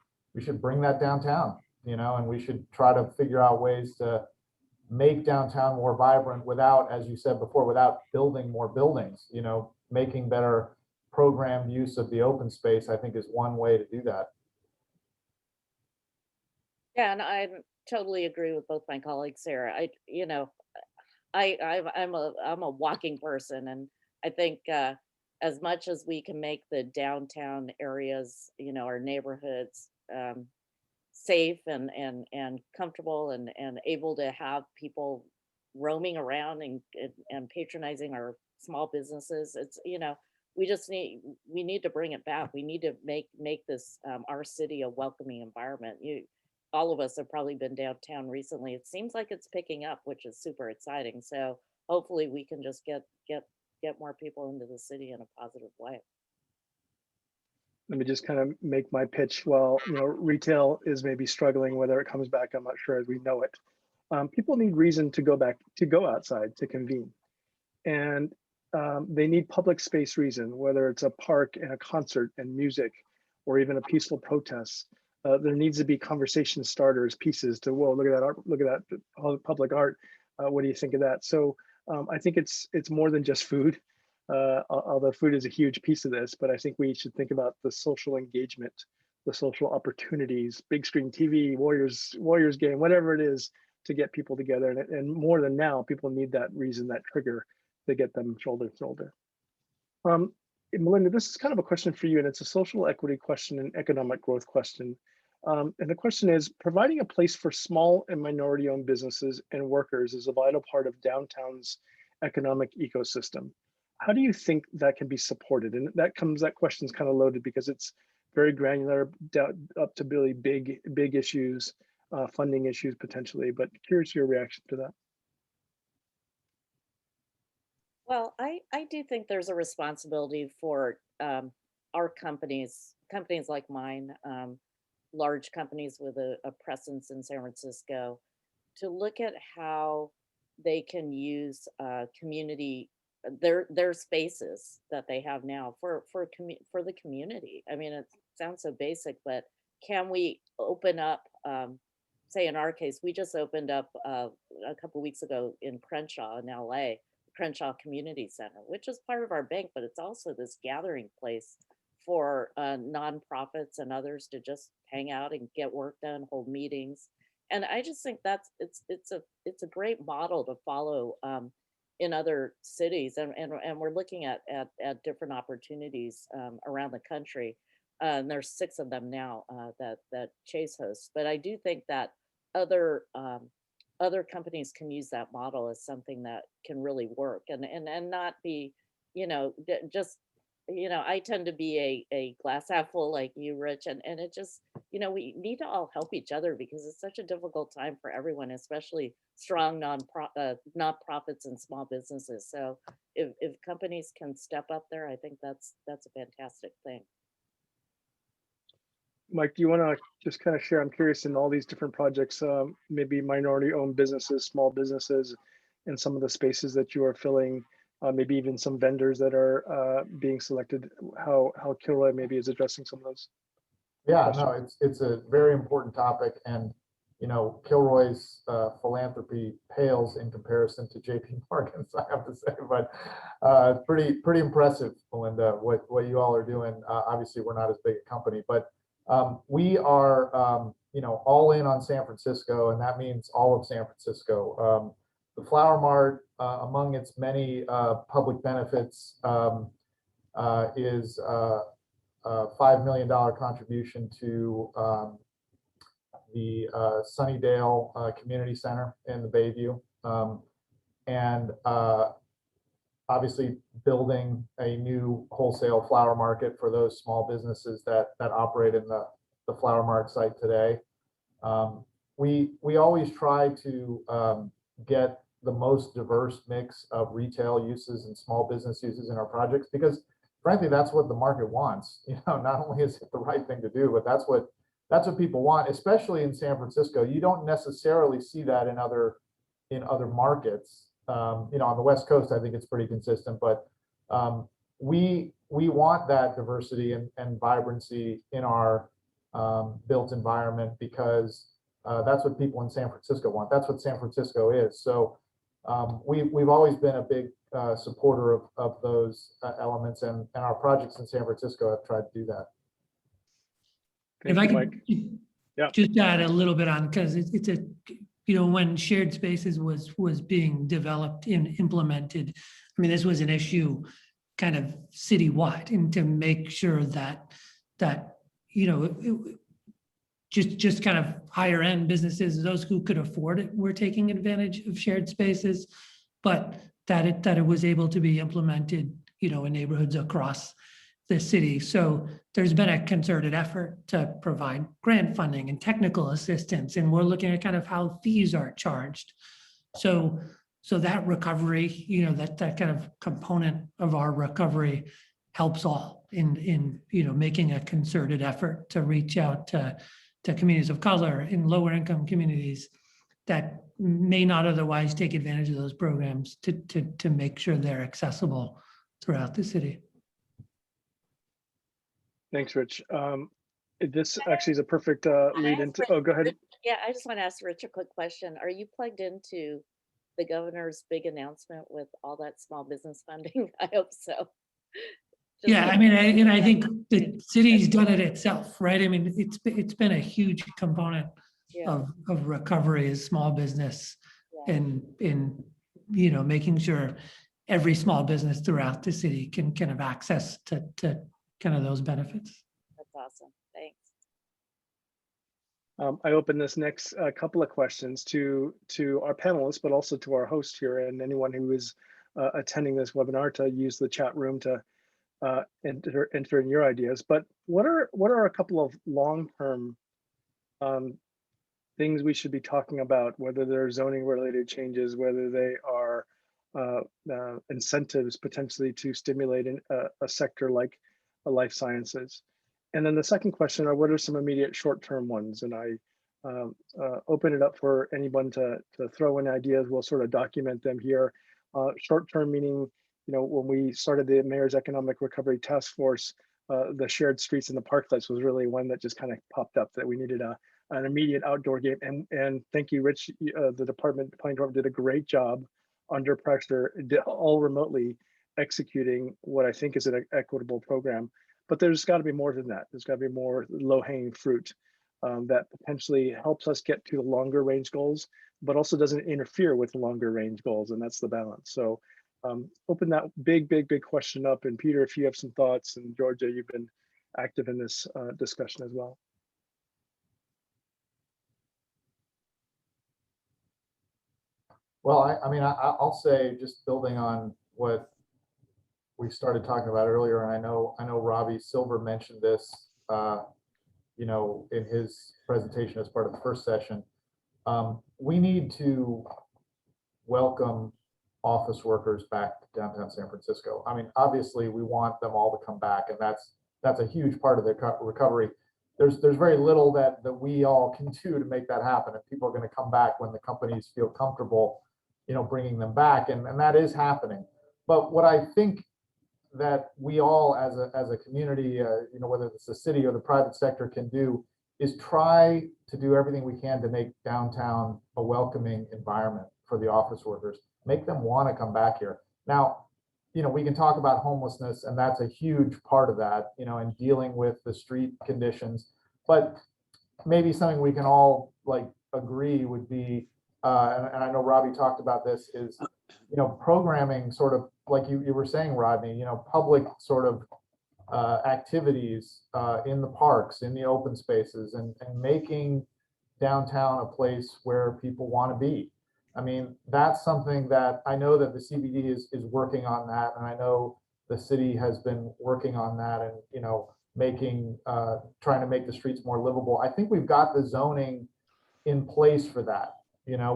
bring that downtown, and we should try to figure out ways to make downtown more vibrant without, as you said before, without building more buildings. Making better programmed use of the open space, I think, is one way to do that. Yeah, and I totally agree with both my colleagues here. I'm a walking person, and I think as much as we can make the downtown areas, our neighborhoods, safe and comfortable and able to have people roaming around and patronizing our small businesses, it's we need to bring it back. We need to make this our city a welcoming environment. All of us have probably been downtown recently. It seems like it's picking up, which is super exciting. So hopefully we can just get more people into the city in a positive way. Let me just kind of make my pitch. Well, retail is maybe struggling. Whether it comes back, I'm not sure as we know it. People need reason to go outside, to convene. And they need public space reason, whether it's a park and a concert and music, or even a peaceful protest. There needs to be conversation starters, pieces to, whoa, look at that art, look at that public art. What do you think of that? So I think it's more than just food, although food is a huge piece of this, but I think we should think about the social engagement, the social opportunities, big screen TV, Warriors game, whatever it is, to get people together. And more than now, people need that reason, that trigger to get them shoulder to shoulder. Melinda, this is kind of a question for you, and it's a social equity question and economic growth question. And the question is, providing a place for small and minority-owned businesses and workers is a vital part of downtown's economic ecosystem. How do you think that can be supported? And that question's kind of loaded because it's very granular, up to really big issues, funding issues potentially, but curious your reaction to that. Well, I do think there's a responsibility for our companies like mine, large companies with a presence in San Francisco, to look at how they can use community, their spaces that they have now for the community. I mean, it sounds so basic, but can we open up, say in our case, we just opened up a couple weeks ago in Crenshaw in LA, Crenshaw Community Center, which is part of our bank, but it's also this gathering place for nonprofits and others to just hang out and get work done, hold meetings. And I just think it's a great model to follow in other cities, and we're looking at different opportunities around the country. And there's 6 of them now that Chase hosts. But I do think that other companies can use that model as something that can really work and not be, just, I tend to be a glass half full like you, Rich, and it just, we need to all help each other because it's such a difficult time for everyone, especially strong nonprofits and small businesses. So if companies can step up there, I think that's a fantastic thing. Mike, do you want to just kind of share? I'm curious in all these different projects, maybe minority-owned businesses, small businesses, and some of the spaces that you are filling, maybe even some vendors that are being selected. How Kilroy maybe is addressing some of those. Yeah, no, it's a very important topic, and Kilroy's philanthropy pales in comparison to JP Morgan's, I have to say, but pretty impressive, Melinda, what you all are doing. Obviously, we're not as big a company, but we are, all in on San Francisco, and that means all of San Francisco. The Flower Mart, among its many public benefits, is a $5 million contribution to the Sunnydale Community Center in the Bayview, and obviously building a new wholesale flower market for those small businesses that operate in the Flower Mart site today. We always try to get the most diverse mix of retail uses and small business uses in our projects because frankly, that's what the market wants. Not only is it the right thing to do, but that's what people want, especially in San Francisco. You don't necessarily see that in other markets. On the West Coast, I think it's pretty consistent, but we want that diversity and vibrancy in our built environment because that's what people in San Francisco want. That's what San Francisco is. So we've always been a big supporter of those elements, and our projects in San Francisco have tried to do that. If I could just add a little bit on, because it's a, when shared spaces was being developed and implemented, I mean, this was an issue kind of citywide, and to make sure that just kind of higher end businesses, those who could afford it, were taking advantage of shared spaces, but that it was able to be implemented, in neighborhoods across the city. So there's been a concerted effort to provide grant funding and technical assistance, and we're looking at kind of how fees are charged. So that recovery, that kind of component of our recovery helps all in making a concerted effort to reach out to communities of color in lower income communities that may not otherwise take advantage of those programs to make sure they're accessible throughout the city. Thanks, Rich. This actually is a perfect lead into, go ahead. Yeah, I just want to ask Rich a quick question. Are you plugged into the governor's big announcement with all that small business funding? I hope so. Yeah, I mean, I think the city's done it itself, right? I mean, it's been a huge component of recovery as small business, and in making sure every small business throughout the city can have access to kind of those benefits. That's awesome. Thanks. I open this next couple of questions to our panelists, but also to our host here and anyone who is attending this webinar to use the chat room to enter in your ideas. But what are a couple of long-term things we should be talking about, whether they're zoning related changes, whether they are incentives potentially to stimulate a sector like life sciences? And then the second question are, what are some immediate short-term ones? And I open it up for anyone to throw in ideas. We'll sort of document them here. Short-term meaning, when we started the Mayor's Economic Recovery Task Force, the shared streets and the parklets was really one that just kind of popped up, that we needed an immediate outdoor game. And thank you, Rich. The planning department did a great job under pressure, all remotely executing what I think is an equitable program. But there's got to be more than that. There's got to be more low-hanging fruit that potentially helps us get to the longer range goals, but also doesn't interfere with the longer range goals, and that's the balance. So open that big question up. And Peter, if you have some thoughts, and Georgia, you've been active in this discussion as well. Well, I mean, I'll say, just building on what we started talking about earlier, and I know Robbie Silver mentioned this, you know, in his presentation as part of the first session. We need to welcome office workers back to downtown San Francisco. I mean, obviously, we want them all to come back, and that's a huge part of the recovery. There's very little that we all can do to make that happen, and people are going to come back when the companies feel comfortable, you know, bringing them back, and that is happening. But what I think that we all as a community, you know, whether it's the city or the private sector, can do is try to do everything we can to make downtown a welcoming environment for the office workers, make them want to come back here. Now, you know, we can talk about homelessness, and that's a huge part of that, you know, and dealing with the street conditions. But maybe something we can all like agree would be, and I know Robbie talked about this, is, you know, programming sort of like you were saying, Rodney, you know, public sort of activities in the parks, in the open spaces, and making downtown a place where people want to be. I mean, that's something that I know that the CBD is working on that, and I know the city has been working on that, and, you know, making trying to make the streets more livable. I think we've got the zoning in place for that. You know,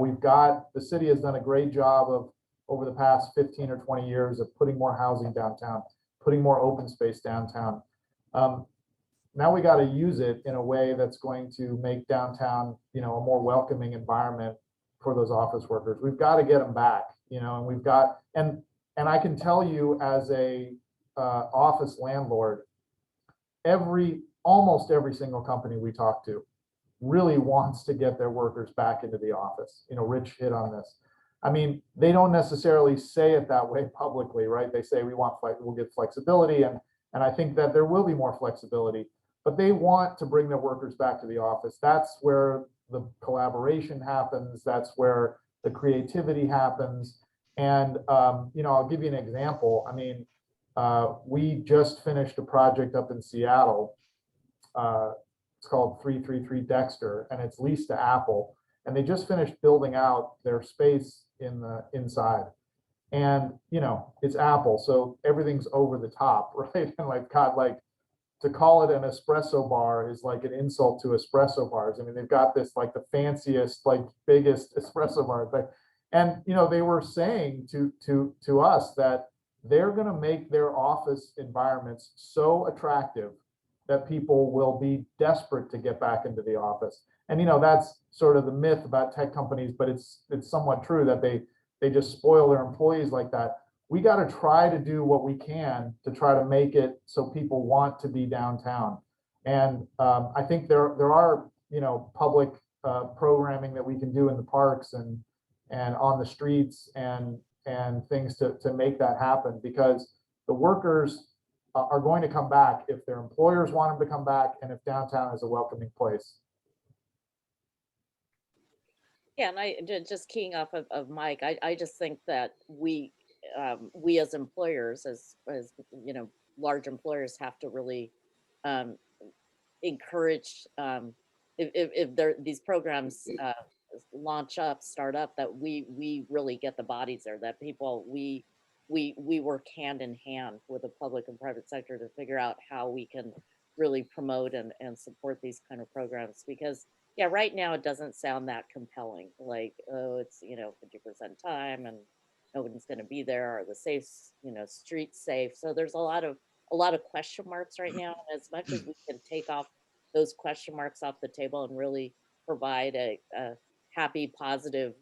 the city has done a great job of, over the past 15 or 20 years, of putting more housing downtown, putting more open space downtown. Now we got to use it in a way that's going to make downtown, you know, a more welcoming environment for those office workers. We've got to get them back, you know, and we've got, and I can tell you as a office landlord, almost every single company we talk to really wants to get their workers back into the office. You know, Rich hit on this. I mean, they don't necessarily say it that way publicly, right? They say we'll get flexibility, and I think that there will be more flexibility, but they want to bring their workers back to the office. That's where the collaboration happens. That's where the creativity happens. And you know, I'll give you an example. I mean, we just finished a project up in Seattle. It's called 333 Dexter, and it's leased to Apple. And they just finished building out their space in the inside. And, you know, it's Apple, so everything's over the top, right? And like, God, like, to call it an espresso bar is like an insult to espresso bars. I mean, they've got this like the fanciest, like biggest espresso bars. And, you know, they were saying to us that they're going to make their office environments so attractive that people will be desperate to get back into the office. And, you know, that's sort of the myth about tech companies, but it's somewhat true that they just spoil their employees like that. We got to try to do what we can to try to make it so people want to be downtown. And I think there are, you know, public programming that we can do in the parks and on the streets and things to make that happen, because the workers are going to come back if their employers want them to come back, and if downtown is a welcoming place. Yeah, and I just keying off of Mike, I just think that we as employers, as you know, large employers, have to really encourage, if these programs start up, that we really get the bodies there, that people, we work hand in hand with the public and private sector to figure out how we can really promote and support these kind of programs. Because yeah, right now it doesn't sound that compelling. Like, oh, it's, you know, 50% time and nobody's going to be there, or the safe, you know, street safe. So there's a lot of question marks right now. And as much as we can take off those question marks off the table and really provide a happy, positive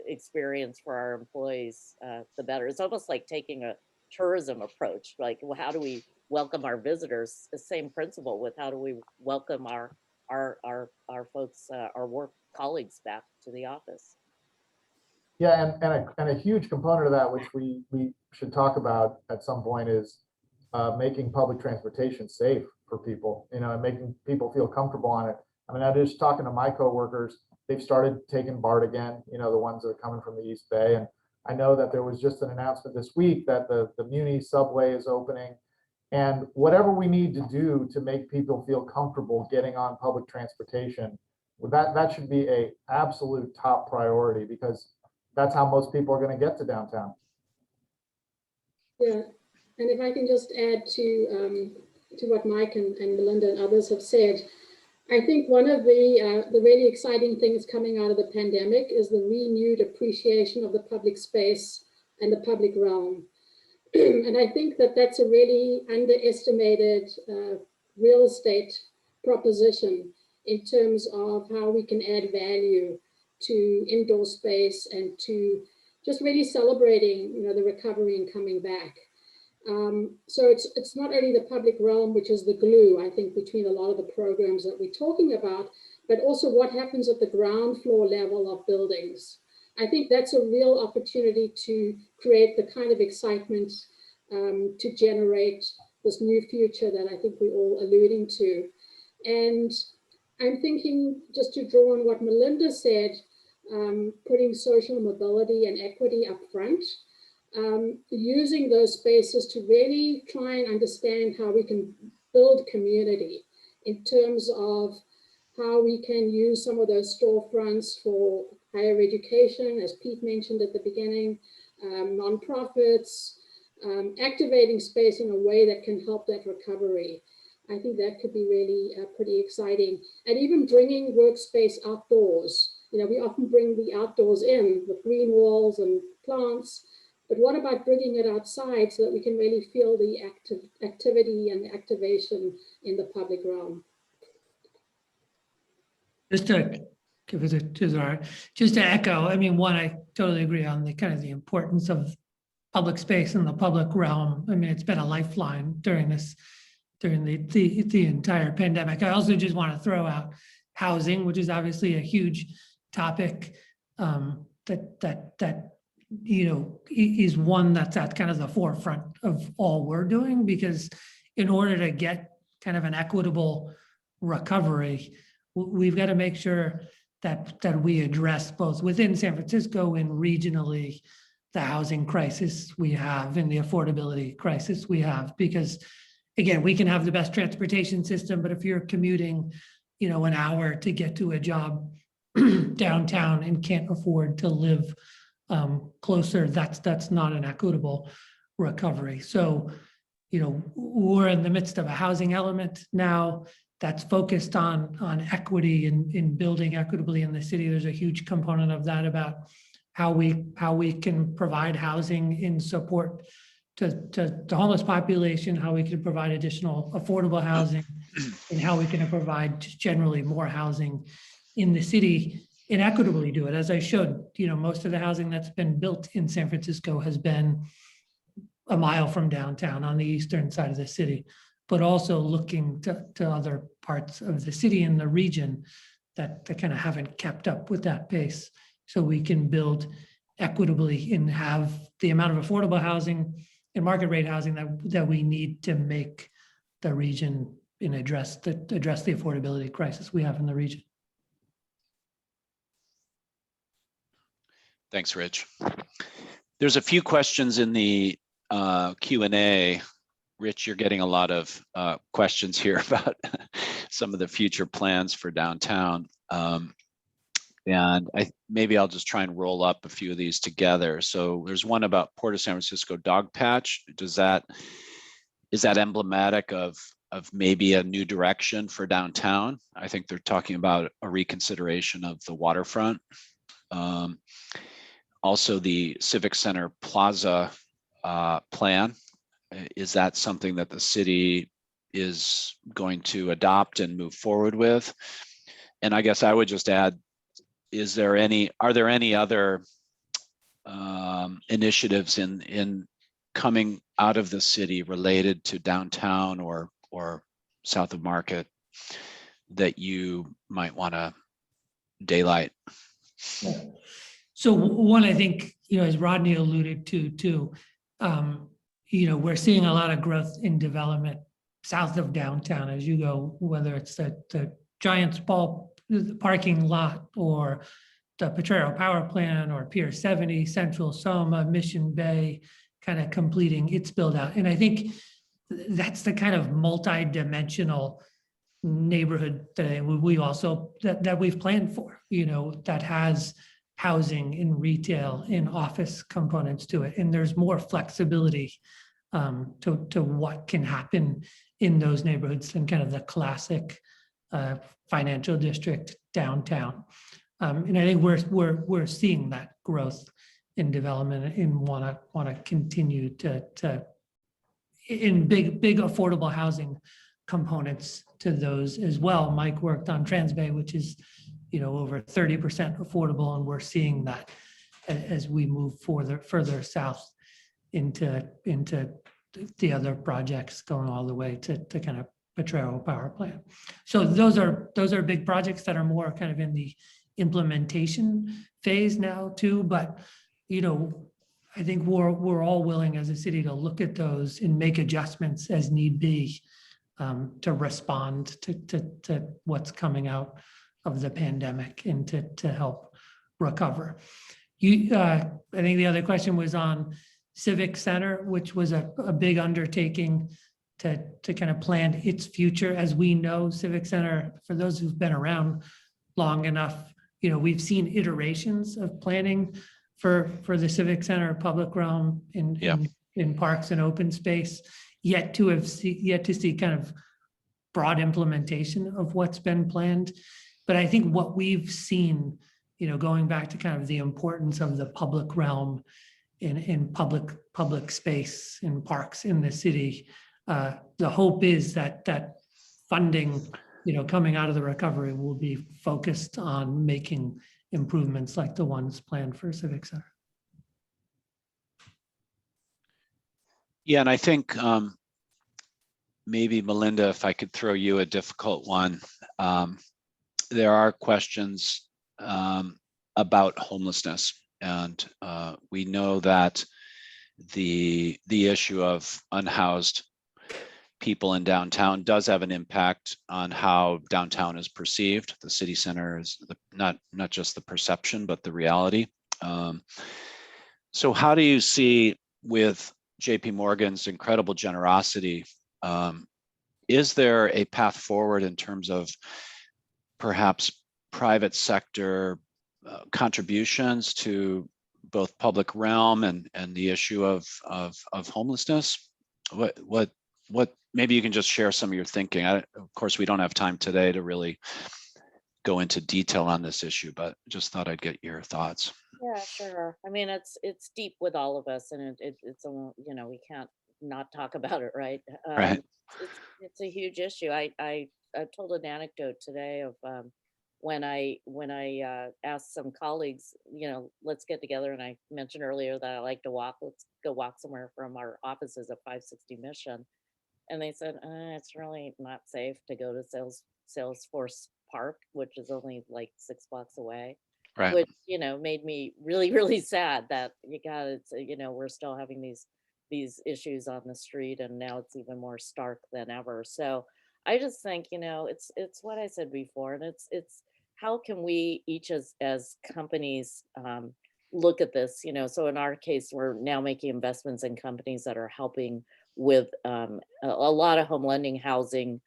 experience for our employees, the better. It's almost like taking a tourism approach. Like, well, how do we welcome our visitors? The same principle with how do we welcome our our folks, our work colleagues back to the office. Yeah, and a huge component of that, which we should talk about at some point, is making public transportation safe for people, you know, and making people feel comfortable on it. I mean, I was just talking to my coworkers, they've started taking BART again, you know, the ones that are coming from the East Bay. And I know that there was just an announcement this week that the Muni subway is opening. And whatever we need to do to make people feel comfortable getting on public transportation, that should be a absolute top priority, because that's how most people are going to get to downtown. Yeah, and if I can just add to what Mike and Melinda and others have said, I think one of the really exciting things coming out of the pandemic is the renewed appreciation of the public space and the public realm. And I think that that's a really underestimated real estate proposition in terms of how we can add value to indoor space and to just really celebrating, you know, the recovery and coming back. So it's not only the public realm, which is the glue, I think, between a lot of the programs that we're talking about, but also what happens at the ground floor level of buildings. I think that's a real opportunity to create the kind of excitement to generate this new future that I think we're all alluding to. And I'm thinking, just to draw on what Melinda said, putting social mobility and equity up front, using those spaces to really try and understand how we can build community in terms of how we can use some of those storefronts for higher education, as Pete mentioned at the beginning, nonprofits, activating space in a way that can help that recovery. I think that could be really pretty exciting. And even bringing workspace outdoors. You know, we often bring the outdoors in with green walls and plants, but what about bringing it outside so that we can really feel the activity and the activation in the public realm? Just to give it just to echo, I mean, one, I totally agree on the kind of the importance of public space in the public realm. I mean, it's been a lifeline during the entire pandemic. I also just want to throw out housing, which is obviously a huge topic that you know is one that's at kind of the forefront of all we're doing, because in order to get kind of an equitable recovery, we've got to make sure that we address both within San Francisco and regionally the housing crisis we have and the affordability crisis we have. Because again, we can have the best transportation system, but if you're commuting, you know, an hour to get to a job downtown and can't afford to live closer, that's not an equitable recovery. So, you know, we're in the midst of a housing element now that's focused on equity and in building equitably in the city. There's a huge component of that about how we can provide housing in support to the homeless population, how we can provide additional affordable housing, and how we can provide just generally more housing in the city and equitably do it. As I showed, you know, most of the housing that's been built in San Francisco has been a mile from downtown on the eastern side of the city, but also looking to other parts of the city and the region that kind of haven't kept up with that pace, so we can build equitably and have the amount of affordable housing and market rate housing that we need to make the region and address the affordability crisis we have in the region. Thanks, Rich. There's a few questions in the Q&A. Rich, you're getting a lot of questions here about some of the future plans for downtown. And maybe I'll just try and roll up a few of these together. So there's one about Port of San Francisco dog patch. Is that emblematic of maybe a new direction for downtown? I think they're talking about a reconsideration of the waterfront. Also the Civic Center Plaza plan. Is that something that the city is going to adopt and move forward with? And I guess I would just add, are there any other initiatives in coming out of the city related to downtown or south of Market that you might want to daylight? So one, I think, as Rodney alluded to too, we're seeing a lot of growth in development south of downtown as you go, whether it's the Giants ball parking lot or the Potrero Power Plant or Pier 70, Central Soma, Mission Bay, kind of completing its build out. And I think that's the kind of multi-dimensional neighborhood that we also that we've planned for, that has housing and retail and office components to it. And there's more flexibility to what can happen in those neighborhoods than kind of the classic financial district downtown. And I think we're seeing that growth in development and want to continue to in big affordable housing components to those as well. Mike worked on Transbay, which is over 30% affordable, and we're seeing that as we move further south into the other projects going all the way to kind of Potrero Power Plant. So those are big projects that are more kind of in the implementation phase now too. But I think we're all willing as a city to look at those and make adjustments as need be to respond to what's coming out of the pandemic and to help recover. I think the other question was on Civic Center, which was a big undertaking to kind of plan its future. As we know, Civic Center, for those who've been around long enough, we've seen iterations of planning for the Civic Center public realm in parks and open space, yet to see kind of broad implementation of what's been planned. But I think what we've seen, going back to kind of the importance of the public realm in public space in parks in the city, the hope is that funding, coming out of the recovery will be focused on making improvements like the ones planned for Civic Center. Yeah, and I think maybe Melinda, if I could throw you a difficult one. There are questions about homelessness, and we know that the issue of unhoused people in downtown does have an impact on how downtown is perceived. The city center is not just the perception, but the reality. So how do you see, with JP Morgan's incredible generosity, is there a path forward in terms of perhaps private sector contributions to both public realm and the issue of homelessness? What maybe you can just share some of your thinking. Of course, we don't have time today to really go into detail on this issue, but just thought I'd get your thoughts. Yeah, sure. I mean, it's deep with all of us, and it's we can't not talk about it, right? Right. It's a huge issue. I told an anecdote today of when I asked some colleagues, let's get together, and I mentioned earlier that I like to walk. Let's go walk somewhere from our offices at 560 Mission, and they said it's really not safe to go to Salesforce Park, which is only like 6 blocks away. Right. Which made me really, really sad that we're still having these issues on the street, and now it's even more stark than ever. So I just think it's what I said before, and it's how can we each as companies look at this. So in our case, we're now making investments in companies that are helping with a lot of home lending, housing,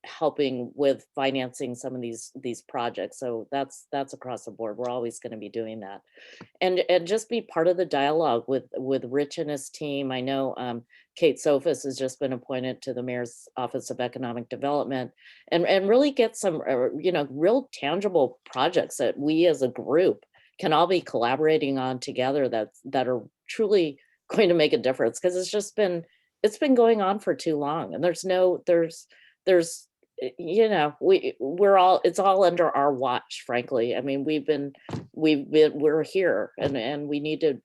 helping with financing some of these projects. So that's across the board. We're always going to be doing that, and just be part of the dialogue with Rich and his team. I know Kate Sophus has just been appointed to the Mayor's Office of Economic Development, and really get some real tangible projects that we as a group can all be collaborating on together that are truly going to make a difference, because it's been going on for too long, and we're all, it's all under our watch, frankly. I mean, we're here, and we need to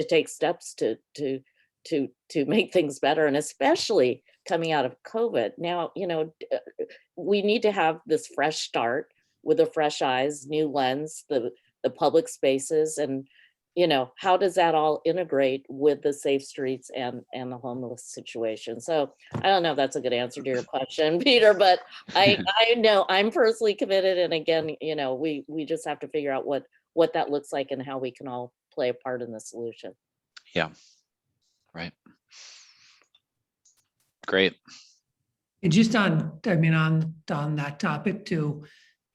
take steps to make things better, and especially coming out of COVID. Now, we need to have this fresh start with a fresh eyes, new lens, the public spaces, and how does that all integrate with the safe streets and the homeless situation? So I don't know if that's a good answer to your question, Peter, but I know I'm personally committed. And again, we just have to figure out what that looks like and how we can all play a part in the solution. Yeah, right. Great. And just on that topic too,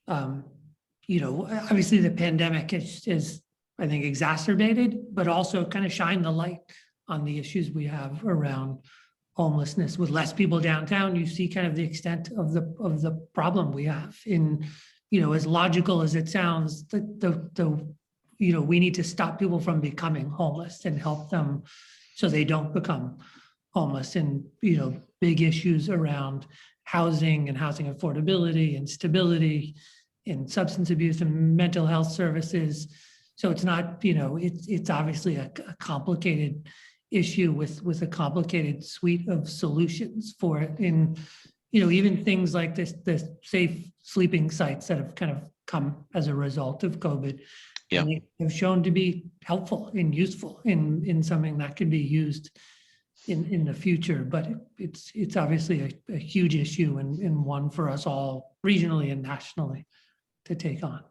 obviously the pandemic is I think exacerbated, but also kind of shined the light on the issues we have around homelessness. With less people downtown, you see kind of the extent of the problem we have. In, as logical as it sounds, we need to stop people from becoming homeless and help them so they don't become homeless. And big issues around housing and housing affordability and stability and substance abuse and mental health services. So it's not, it's obviously a complicated issue with a complicated suite of solutions for it. In, even things like the safe sleeping sites that have kind of come as a result of COVID, yeah, and they have shown to be helpful and useful in something that can be used in the future. But it's obviously a huge issue and one for us all regionally and nationally to take on.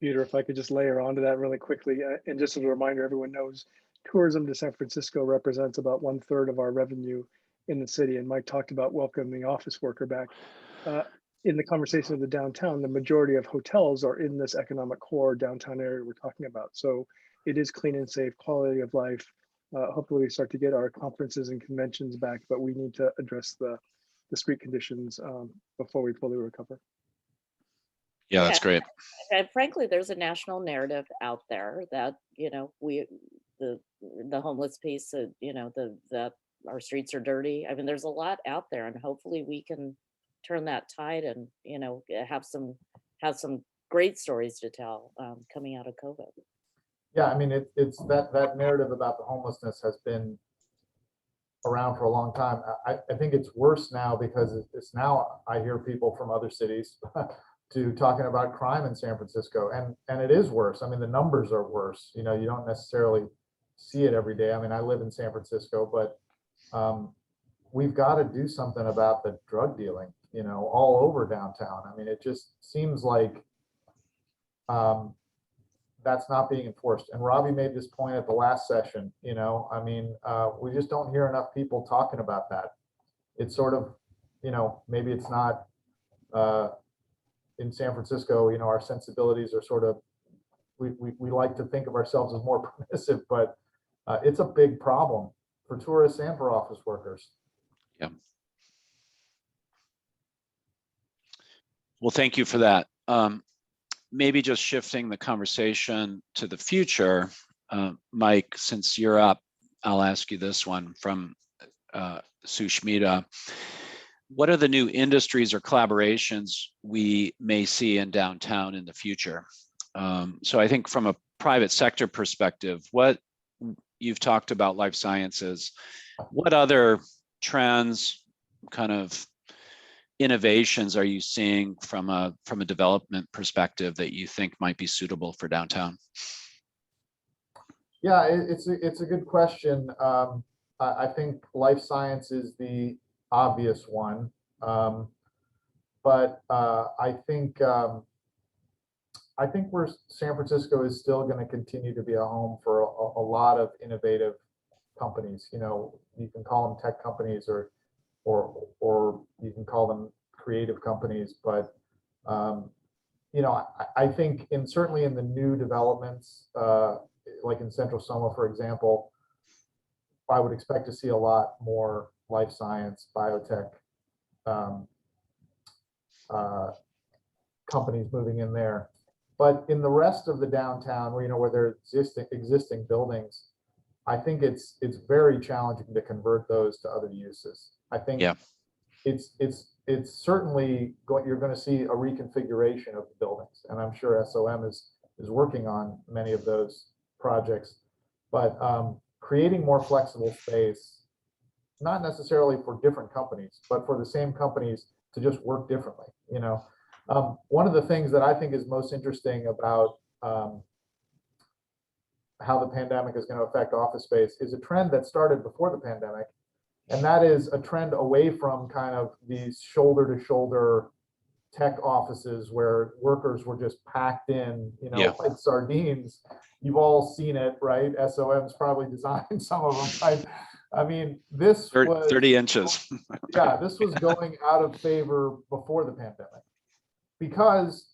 Peter, if I could just layer onto that really quickly, and just as a reminder, everyone knows tourism to San Francisco represents about 1/3 of our revenue in the city. And Mike talked about welcoming the office worker back. In the conversation of the downtown, the majority of hotels are in this economic core downtown area we're talking about. So it is clean and safe, quality of life. Hopefully we start to get our conferences and conventions back, but we need to address the street conditions before we fully recover. Yeah, that's great. And frankly, there's a national narrative out there that, the homeless piece, that our streets are dirty. I mean, there's a lot out there, and hopefully we can turn that tide and, have some great stories to tell coming out of COVID. Yeah, I mean, it's that narrative about the homelessness has been around for a long time. I think it's worse now because it's now I hear people from other cities to talking about crime in San Francisco, and it is worse. I mean, the numbers are worse. You don't necessarily see it every day. I mean, I live in San Francisco, but we've got to do something about the drug dealing, all over downtown. I mean, it just seems like that's not being enforced. And Robbie made this point at the last session, I mean, we just don't hear enough people talking about that. It's sort of, maybe it's not in San Francisco, our sensibilities are sort of, we like to think of ourselves as more permissive, but it's a big problem for tourists and for office workers. Yeah. Well, thank you for that. Maybe just shifting the conversation to the future, Mike, since you're up, I'll ask you this one from Sushmita. What are the new industries or collaborations we may see in downtown in the future? So I think from a private sector perspective, what you've talked about life sciences, what other trends, kind of innovations are you seeing from a development perspective that you think might be suitable for downtown? Yeah, it's a good question. I think life science is the obvious one, but I think where San Francisco is still going to continue to be a home for a lot of innovative companies. You can call them tech companies or you can call them creative companies, but I think certainly in the new developments, like in Central Soma, for example, I would expect to see a lot more life science, biotech companies moving in there. But in the rest of the downtown, where there are existing buildings, I think it's very challenging to convert those to other uses. I think it's certainly you're going to see a reconfiguration of the buildings, and I'm sure SOM is working on many of those projects. But creating more flexible space not necessarily for different companies, but for the same companies to just work differently. One of the things that I think is most interesting about how the pandemic is going to affect office space is a trend that started before the pandemic. And that is a trend away from kind of these shoulder to shoulder tech offices where workers were just packed in, Yeah. like sardines. You've all seen it, right? SOM's probably designed some of them, right? I mean, this was 30 inches. yeah, this was going out of favor before the pandemic because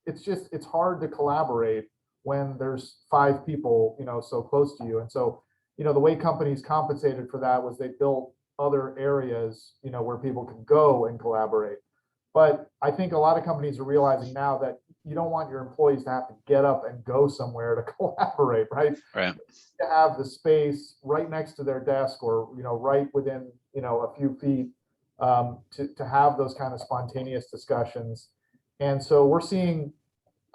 it's hard to collaborate when there's 5 people, so close to you. And so, the way companies compensated for that was they built other areas, where people could go and collaborate. But I think a lot of companies are realizing now that you don't want your employees to have to get up and go somewhere to collaborate, right? Right. To have the space right next to their desk or, right within, a few feet to have those kind of spontaneous discussions. And so we're seeing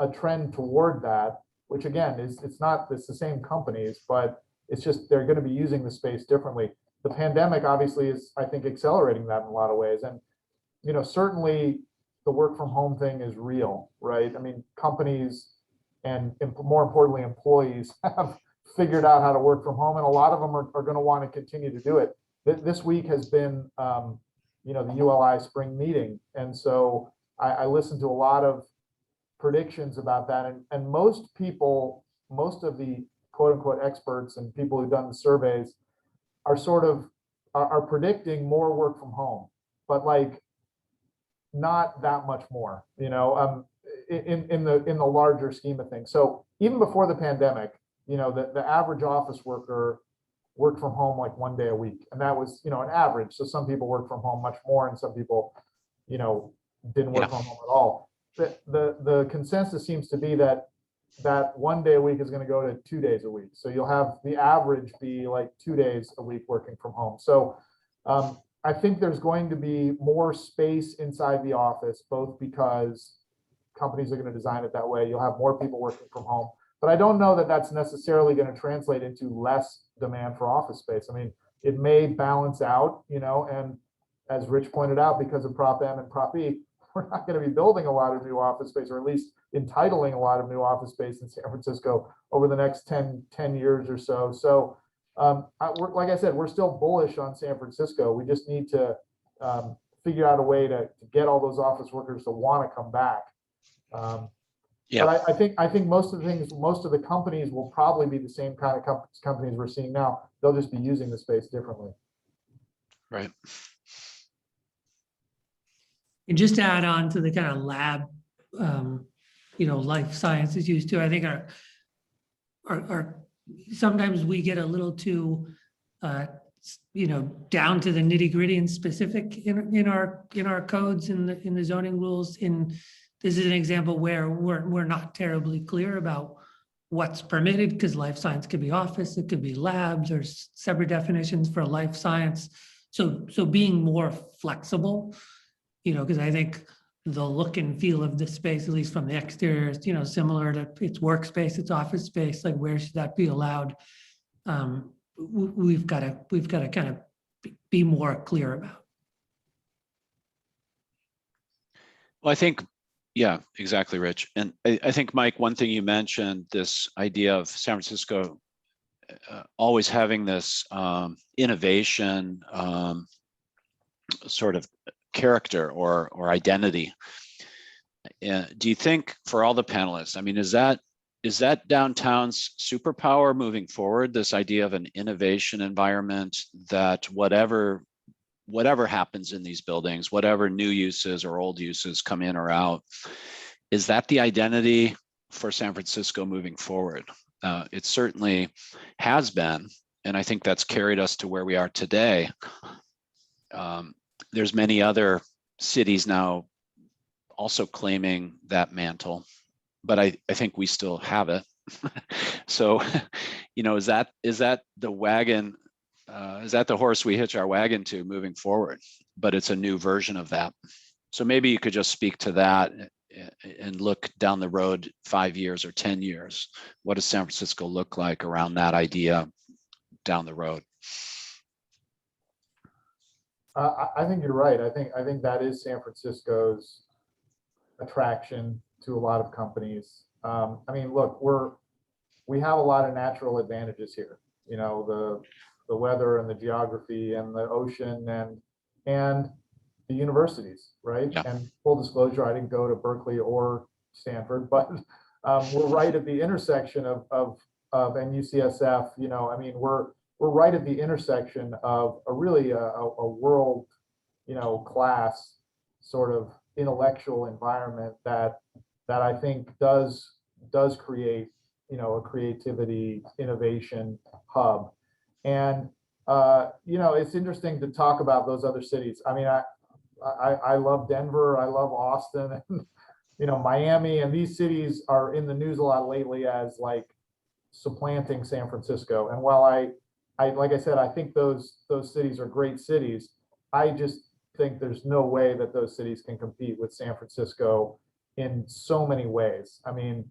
a trend toward that, which again it's the same companies, but it's just they're going to be using the space differently. The pandemic obviously is, I think, accelerating that in a lot of ways. And certainly the work from home thing is real, right? I mean, companies and more importantly, employees have figured out how to work from home, and a lot of them are going to want to continue to do it. This week has been, the ULI spring meeting, and so I listened to a lot of predictions about that, and most of the quote unquote experts and people who've done the surveys are predicting more work from home, but like not that much more, in the larger scheme of things. So even before the pandemic, the average office worker worked from home like 1 day a week, and that was an average. So some people worked from home much more, and some people didn't work from home at all. The consensus seems to be that 1 day a week is going to go to 2 days a week. So you'll have the average be like 2 days a week working from home. So I think there's going to be more space inside the office, both because companies are going to design it that way. You'll have more people working from home, but I don't know that that's necessarily going to translate into less demand for office space. I mean, it may balance out, and as Rich pointed out, because of Prop M and Prop E, we're not going to be building a lot of new office space, or at least entitling a lot of new office space in San Francisco over the next 10 years or so. So like I said, we're still bullish on San Francisco. We just need to figure out a way to get all those office workers to want to come back. But I think most of the companies will probably be the same kind of companies we're seeing now. They'll just be using the space differently. Right. And just to add on to the kind of lab, life sciences used to, I think our sometimes we get a little too, down to the nitty gritty and specific in our codes in the zoning rules. This is an example where we're not terribly clear about what's permitted, because life science could be office, it could be labs, there's separate definitions for life science. So being more flexible, because I think the look and feel of the space, at least from the exterior, is, similar to its workspace, its office space. Like, where should that be allowed? We've got to kind of be more clear about. Well, I think, yeah, exactly, Rich. And I think, Mike, one thing you mentioned, this idea of San Francisco always having this innovation sort of character or identity. Do you think, for all the panelists, I mean, is that downtown's superpower moving forward, this idea of an innovation environment, that whatever happens in these buildings, whatever new uses or old uses come in or out, is that the identity for San Francisco moving forward? It certainly has been, and I think that's carried us to where we are today. There's many other cities now also claiming that mantle, but I think we still have it. So, is that the wagon? Is that the horse we hitch our wagon to moving forward? But it's a new version of that. So maybe you could just speak to that and look down the road 5 years or 10 years. What does San Francisco look like around that idea down the road? I think you're right. I think that is San Francisco's attraction to a lot of companies. I mean, look, we have a lot of natural advantages here. You know, the weather and the geography and the ocean and the universities, right? Yeah. And full disclosure, I didn't go to Berkeley or Stanford, but we're right at the intersection of and UCSF. You know, I mean, we're right at the intersection of a really a world, you know, class sort of intellectual environment that I think does create, you know, a creativity innovation hub. And you know, it's interesting to talk about those other cities. I mean, I love Denver, I love Austin, and, you know, Miami, and these cities are in the news a lot lately as like supplanting San Francisco. And while I like I said, I think those cities are great cities, I just think there's no way that those cities can compete with San Francisco in so many ways. I mean,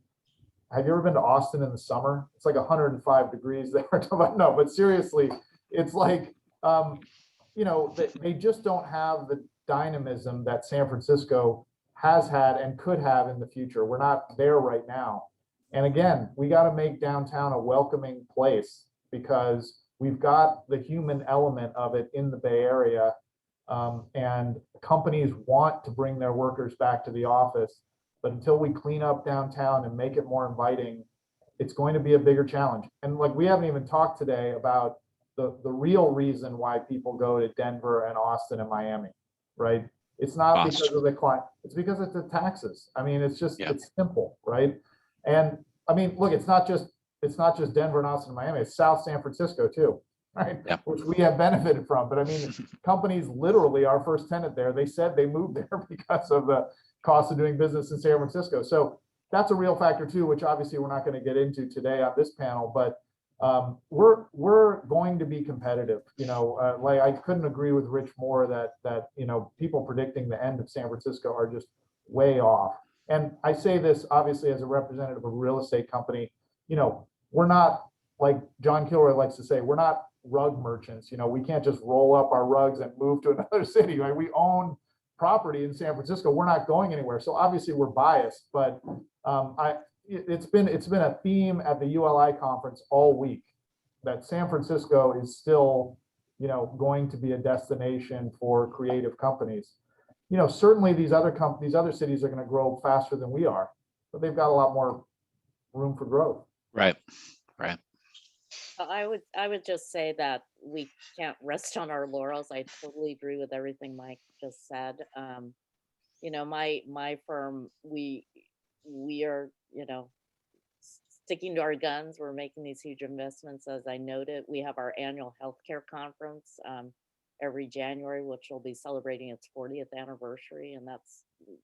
have you ever been to Austin in the summer? It's like 105 degrees there. No, but seriously, it's like, you know, they just don't have the dynamism that San Francisco has had and could have in the future. We're not there right now. And again, we got to make downtown a welcoming place because we've got the human element of it in the Bay Area. And companies want to bring their workers back to the office. But until we clean up downtown and make it more inviting, it's going to be a bigger challenge. And like, we haven't even talked today about the real reason why people go to Denver and Austin and Miami, right? It's not because of the client, it's because of the taxes. I mean, it's just, it's simple, right? And I mean, look, it's not just Denver and Austin and Miami, it's South San Francisco too, right? Yep. Which we have benefited from. But I mean, companies, literally our first tenant there, they said they moved there because of the cost of doing business in San Francisco. So that's a real factor too, which obviously we're not going to get into today on this panel, but we're going to be competitive. You know, like I couldn't agree with Rich more that you know, people predicting the end of San Francisco are just way off. And I say this obviously as a representative of a real estate company. You know, we're not, like John Kilroy likes to say, we're not rug merchants. You know, we can't just roll up our rugs and move to another city, right? We own property in San Francisco. We're not going anywhere. So obviously we're biased, but it's been a theme at the ULI conference all week that San Francisco is still, you know, going to be a destination for creative companies. You know, certainly these other cities are going to grow faster than we are, but they've got a lot more room for growth. Right. I would just say that we can't rest on our laurels. I totally agree with everything Mike just said. You know, my firm, we are, you know, sticking to our guns. We're making these huge investments. As I noted, we have our annual healthcare conference every January, which will be celebrating its 40th anniversary. And that's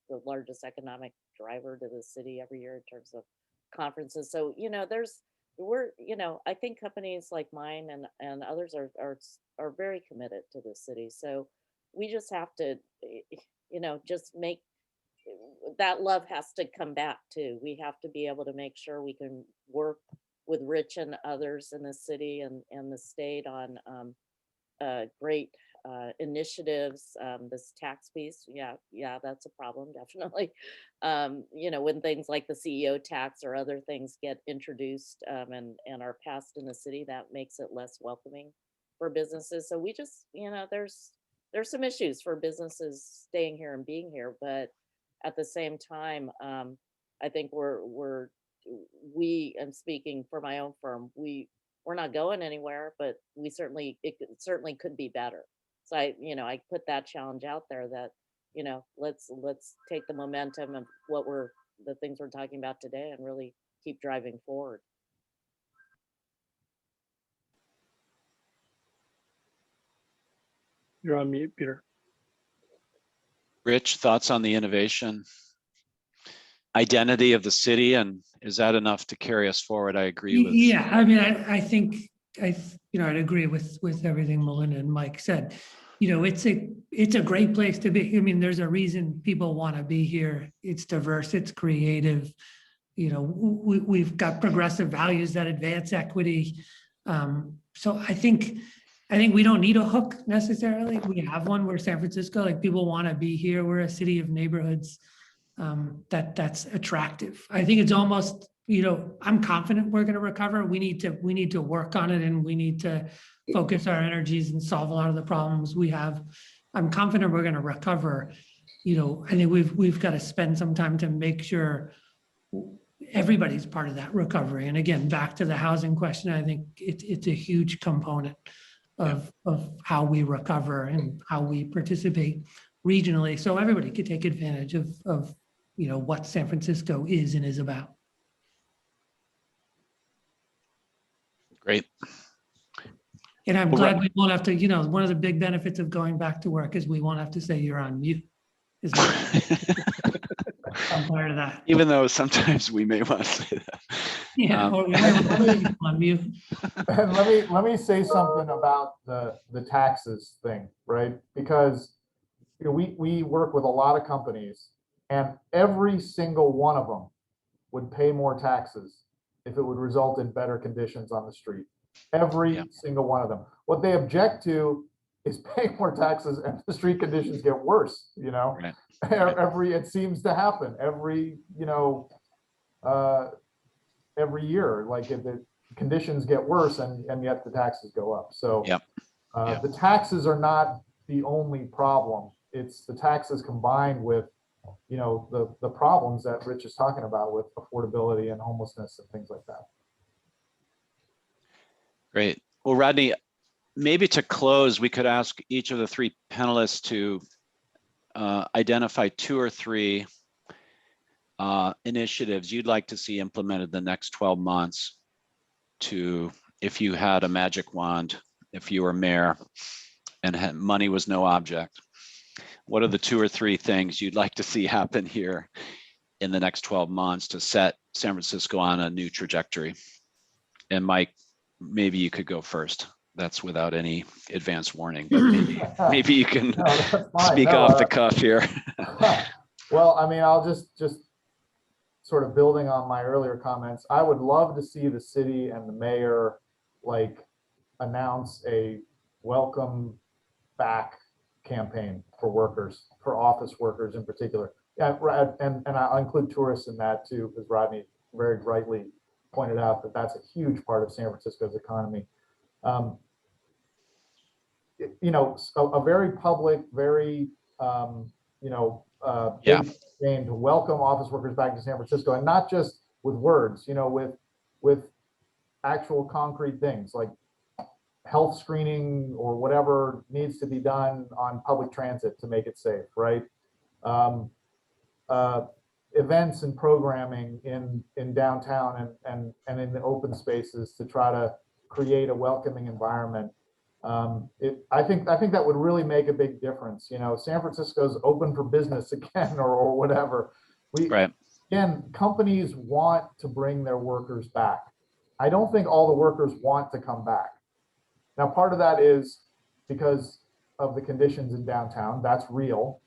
the largest economic driver to the city every year in terms of conferences. So, you know, you know, I think companies like mine and others are very committed to the city. So we just have to, you know, just make that love has to come back too. We have to be able to make sure we can work with Rich and others in the city and the state on great initiatives. This tax piece, yeah, that's a problem, definitely. You know, when things like the CEO tax or other things get introduced and are passed in the city, that makes it less welcoming for businesses. So we just, you know, there's some issues for businesses staying here and being here, but at the same time, I think we, and speaking for my own firm, we're not going anywhere, but it certainly could be better. So I put that challenge out there that, you know, let's take the momentum of the things we're talking about today and really keep driving forward. You're on mute, Peter. Rich, thoughts on the innovation identity of the city, and is that enough to carry us forward? I agree with. Yeah, I mean, I think I'd agree with everything Melinda and Mike said. You know, it's a great place to be. I mean, there's a reason people want to be here. It's diverse, it's creative. You know, we've got progressive values that advance equity. So I think I think we don't need a hook necessarily. We have one. We're San Francisco, like people want to be here. We're a city of neighborhoods. That's attractive. I think it's almost, I'm confident we're going to recover. We need to work on it, and we need to focus our energies and solve a lot of the problems we have. I'm confident we're going to recover. I think we've got to spend some time to make sure everybody's part of that recovery. And again, back to the housing question, I think it's a huge component of how we recover and how we participate regionally, so everybody could take advantage of what San Francisco is and is about. Great. And I'm Well, glad we won't have to, one of the big benefits of going back to work is we won't have to say you're on mute. I'm tired of that. Even though sometimes we may want to say that. Yeah. Or we might want to be on mute. And let me say something about the taxes thing, right? Because we work with a lot of companies, and every single one of them would pay more taxes if it would result in better conditions on the street. Every single one of them. What they object to is paying more taxes and the street conditions get worse, Right. It seems to happen every year, like if the conditions get worse and yet the taxes go up. So the taxes are not the only problem. It's the taxes combined with, the problems that Rich is talking about with affordability and homelessness and things like that. Great. Well, Rodney, maybe to close, we could ask each of the three panelists to identify 2 or 3 initiatives you'd like to see implemented the next 12 months if you had a magic wand, if you were mayor and money was no object. What are the 2 or 3 things you'd like to see happen here in the next 12 months to set San Francisco on a new trajectory? And Mike, maybe you could go first. That's without any advance warning, but maybe you can speak off the cuff here. Well, I mean, I'll just sort of building on my earlier comments. I would love to see the city and the mayor announce a welcome back campaign for workers, for office workers in particular. Yeah, and I'll include tourists in that too, because Rodney very rightly pointed out that that's a huge part of San Francisco's economy. A very public, very big campaign to welcome office workers back to San Francisco, and not just with words, with actual concrete things like health screening or whatever needs to be done on public transit to make it safe, right? Events and programming in downtown and in the open spaces to try to create a welcoming environment. I think that would really make a big difference. San Francisco's open for business again, or whatever. Again, companies want to bring their workers back. I don't think all the workers want to come back. Now, part of that is because of the conditions in downtown. That's real.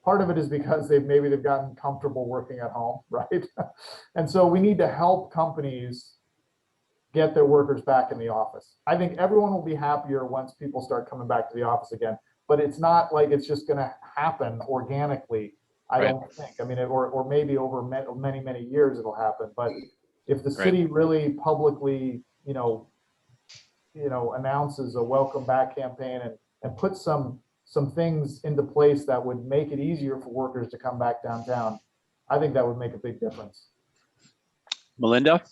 Part of it is because they've gotten comfortable working at home, right? And so we need to help companies get their workers back in the office. I think everyone will be happier once people start coming back to the office again, but it's not like it's just going to happen organically. I don't think. I mean, or maybe over many, many years it'll happen. But if the city really publicly, announces a welcome back campaign and puts some things into place that would make it easier for workers to come back downtown, I think that would make a big difference. Melinda?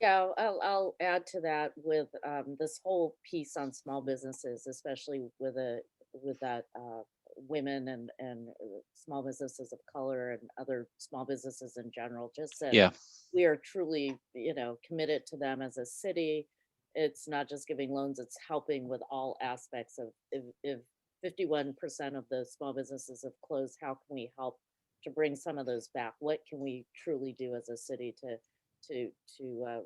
Yeah, I'll add to that with this whole piece on small businesses, especially with that women and small businesses of color and other small businesses in general. Just that we are truly, committed to them as a city. It's not just giving loans; it's helping with all aspects of. If 51% of the small businesses have closed, how can we help to bring some of those back? What can we truly do as a city to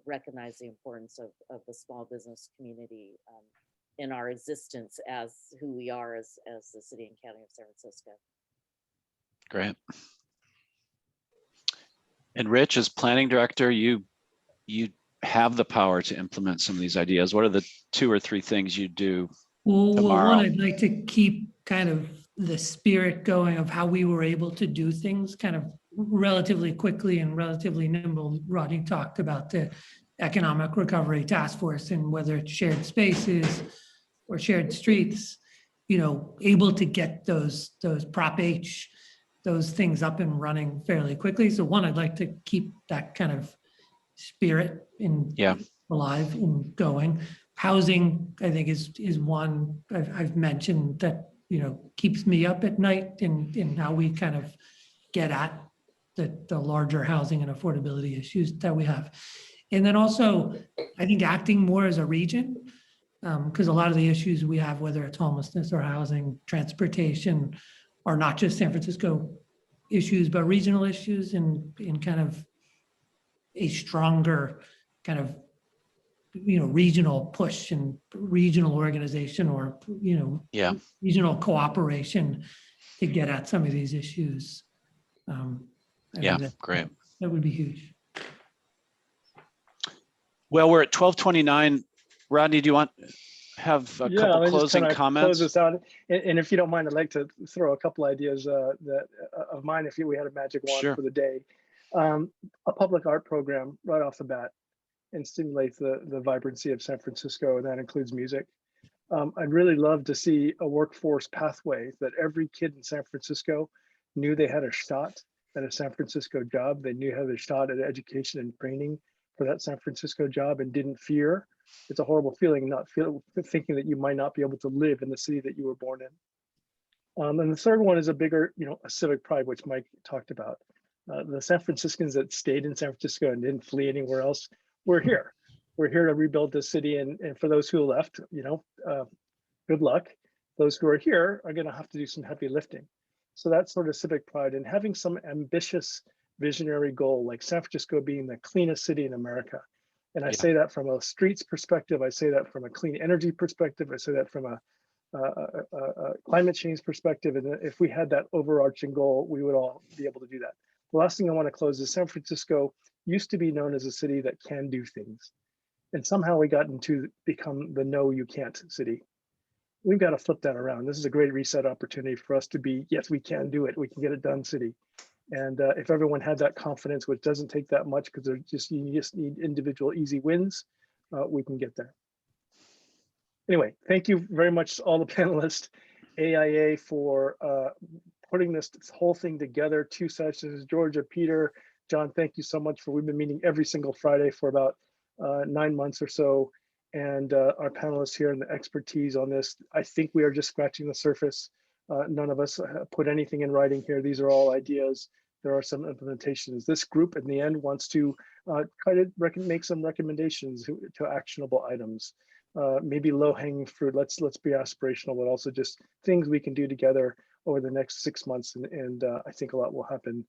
recognize the importance of the small business community in our existence as who we are as the city and county of San Francisco. Great. And Rich, as planning director, you have the power to implement some of these ideas, what are the 2 or 3 things you do? Well, Tomorrow. one, I'd like to keep kind of the spirit going of how we were able to do things kind of relatively quickly and relatively nimble. Rodney talked about the economic recovery task force and whether it's shared spaces or shared streets, you know, able to get those Prop H, those things up and running fairly quickly. So one, I'd like to keep that kind of spirit alive and going. Housing, I think, is one I've mentioned that, you know, keeps me up at night in how we kind of get at the larger housing and affordability issues that we have. And then also, I think acting more as a region, because a lot of the issues we have, whether it's homelessness or housing, transportation, are not just San Francisco issues, but regional issues in kind of a stronger kind of, you know, regional push and regional organization or, you know, regional cooperation to get at some of these issues. Great. That would be huge. Well, we're at 12:29. Rodney, do you want have a couple let me just closing kinda comments? close this out. And if you don't mind, I'd like to throw a couple ideas of mine if we had a magic wand for the day. A public art program right off the bat and stimulate the vibrancy of San Francisco, and that includes music. I'd really love to see a workforce pathway that every kid in San Francisco knew they had a shot at a San Francisco job. They knew had a shot at education and training for that San Francisco job and didn't fear. It's a horrible feeling not thinking that you might not be able to live in the city that you were born in. And the third one is a bigger, you know, a civic pride, which Mike talked about. The San Franciscans that stayed in San Francisco and didn't flee anywhere else, we're here. We're here to rebuild the city. And for those who left, you know, good luck. Those who are here are going to have to do some heavy lifting. So that's sort of civic pride and having some ambitious visionary goal, like San Francisco being the cleanest city in America. And I say that from a streets perspective. I say that from a clean energy perspective. I say that from a climate change perspective. And if we had that overarching goal, we would all be able to do that. The last thing I want to close is San Francisco used to be known as a city that can do things. And somehow we got into become the no, you can't city. We've got to flip that around. This is a great reset opportunity for us to be, yes, we can do it. We can get it done city. And if everyone had that confidence, which doesn't take that much because you just need individual easy wins, we can get there. Anyway, thank you very much all the panelists, AIA, for putting this whole thing together, 2 sessions. Georgia, Peter, John, thank you so much we've been meeting every single Friday for about 9 months or so. And our panelists here and the expertise on this, I think we are just scratching the surface. None of us put anything in writing here. These are all ideas. There are some implementations. This group in the end wants to try to make some recommendations to actionable items. Maybe low-hanging fruit. Let's be aspirational, but also just things we can do together over the next 6 months. And I think a lot will happen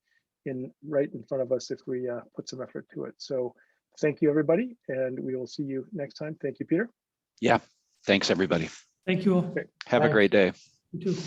right in front of us if we put some effort to it. So thank you, everybody, and we will see you next time. Thank you, Peter. Yeah, thanks, everybody. Thank you all. Okay. Have a great day. You too.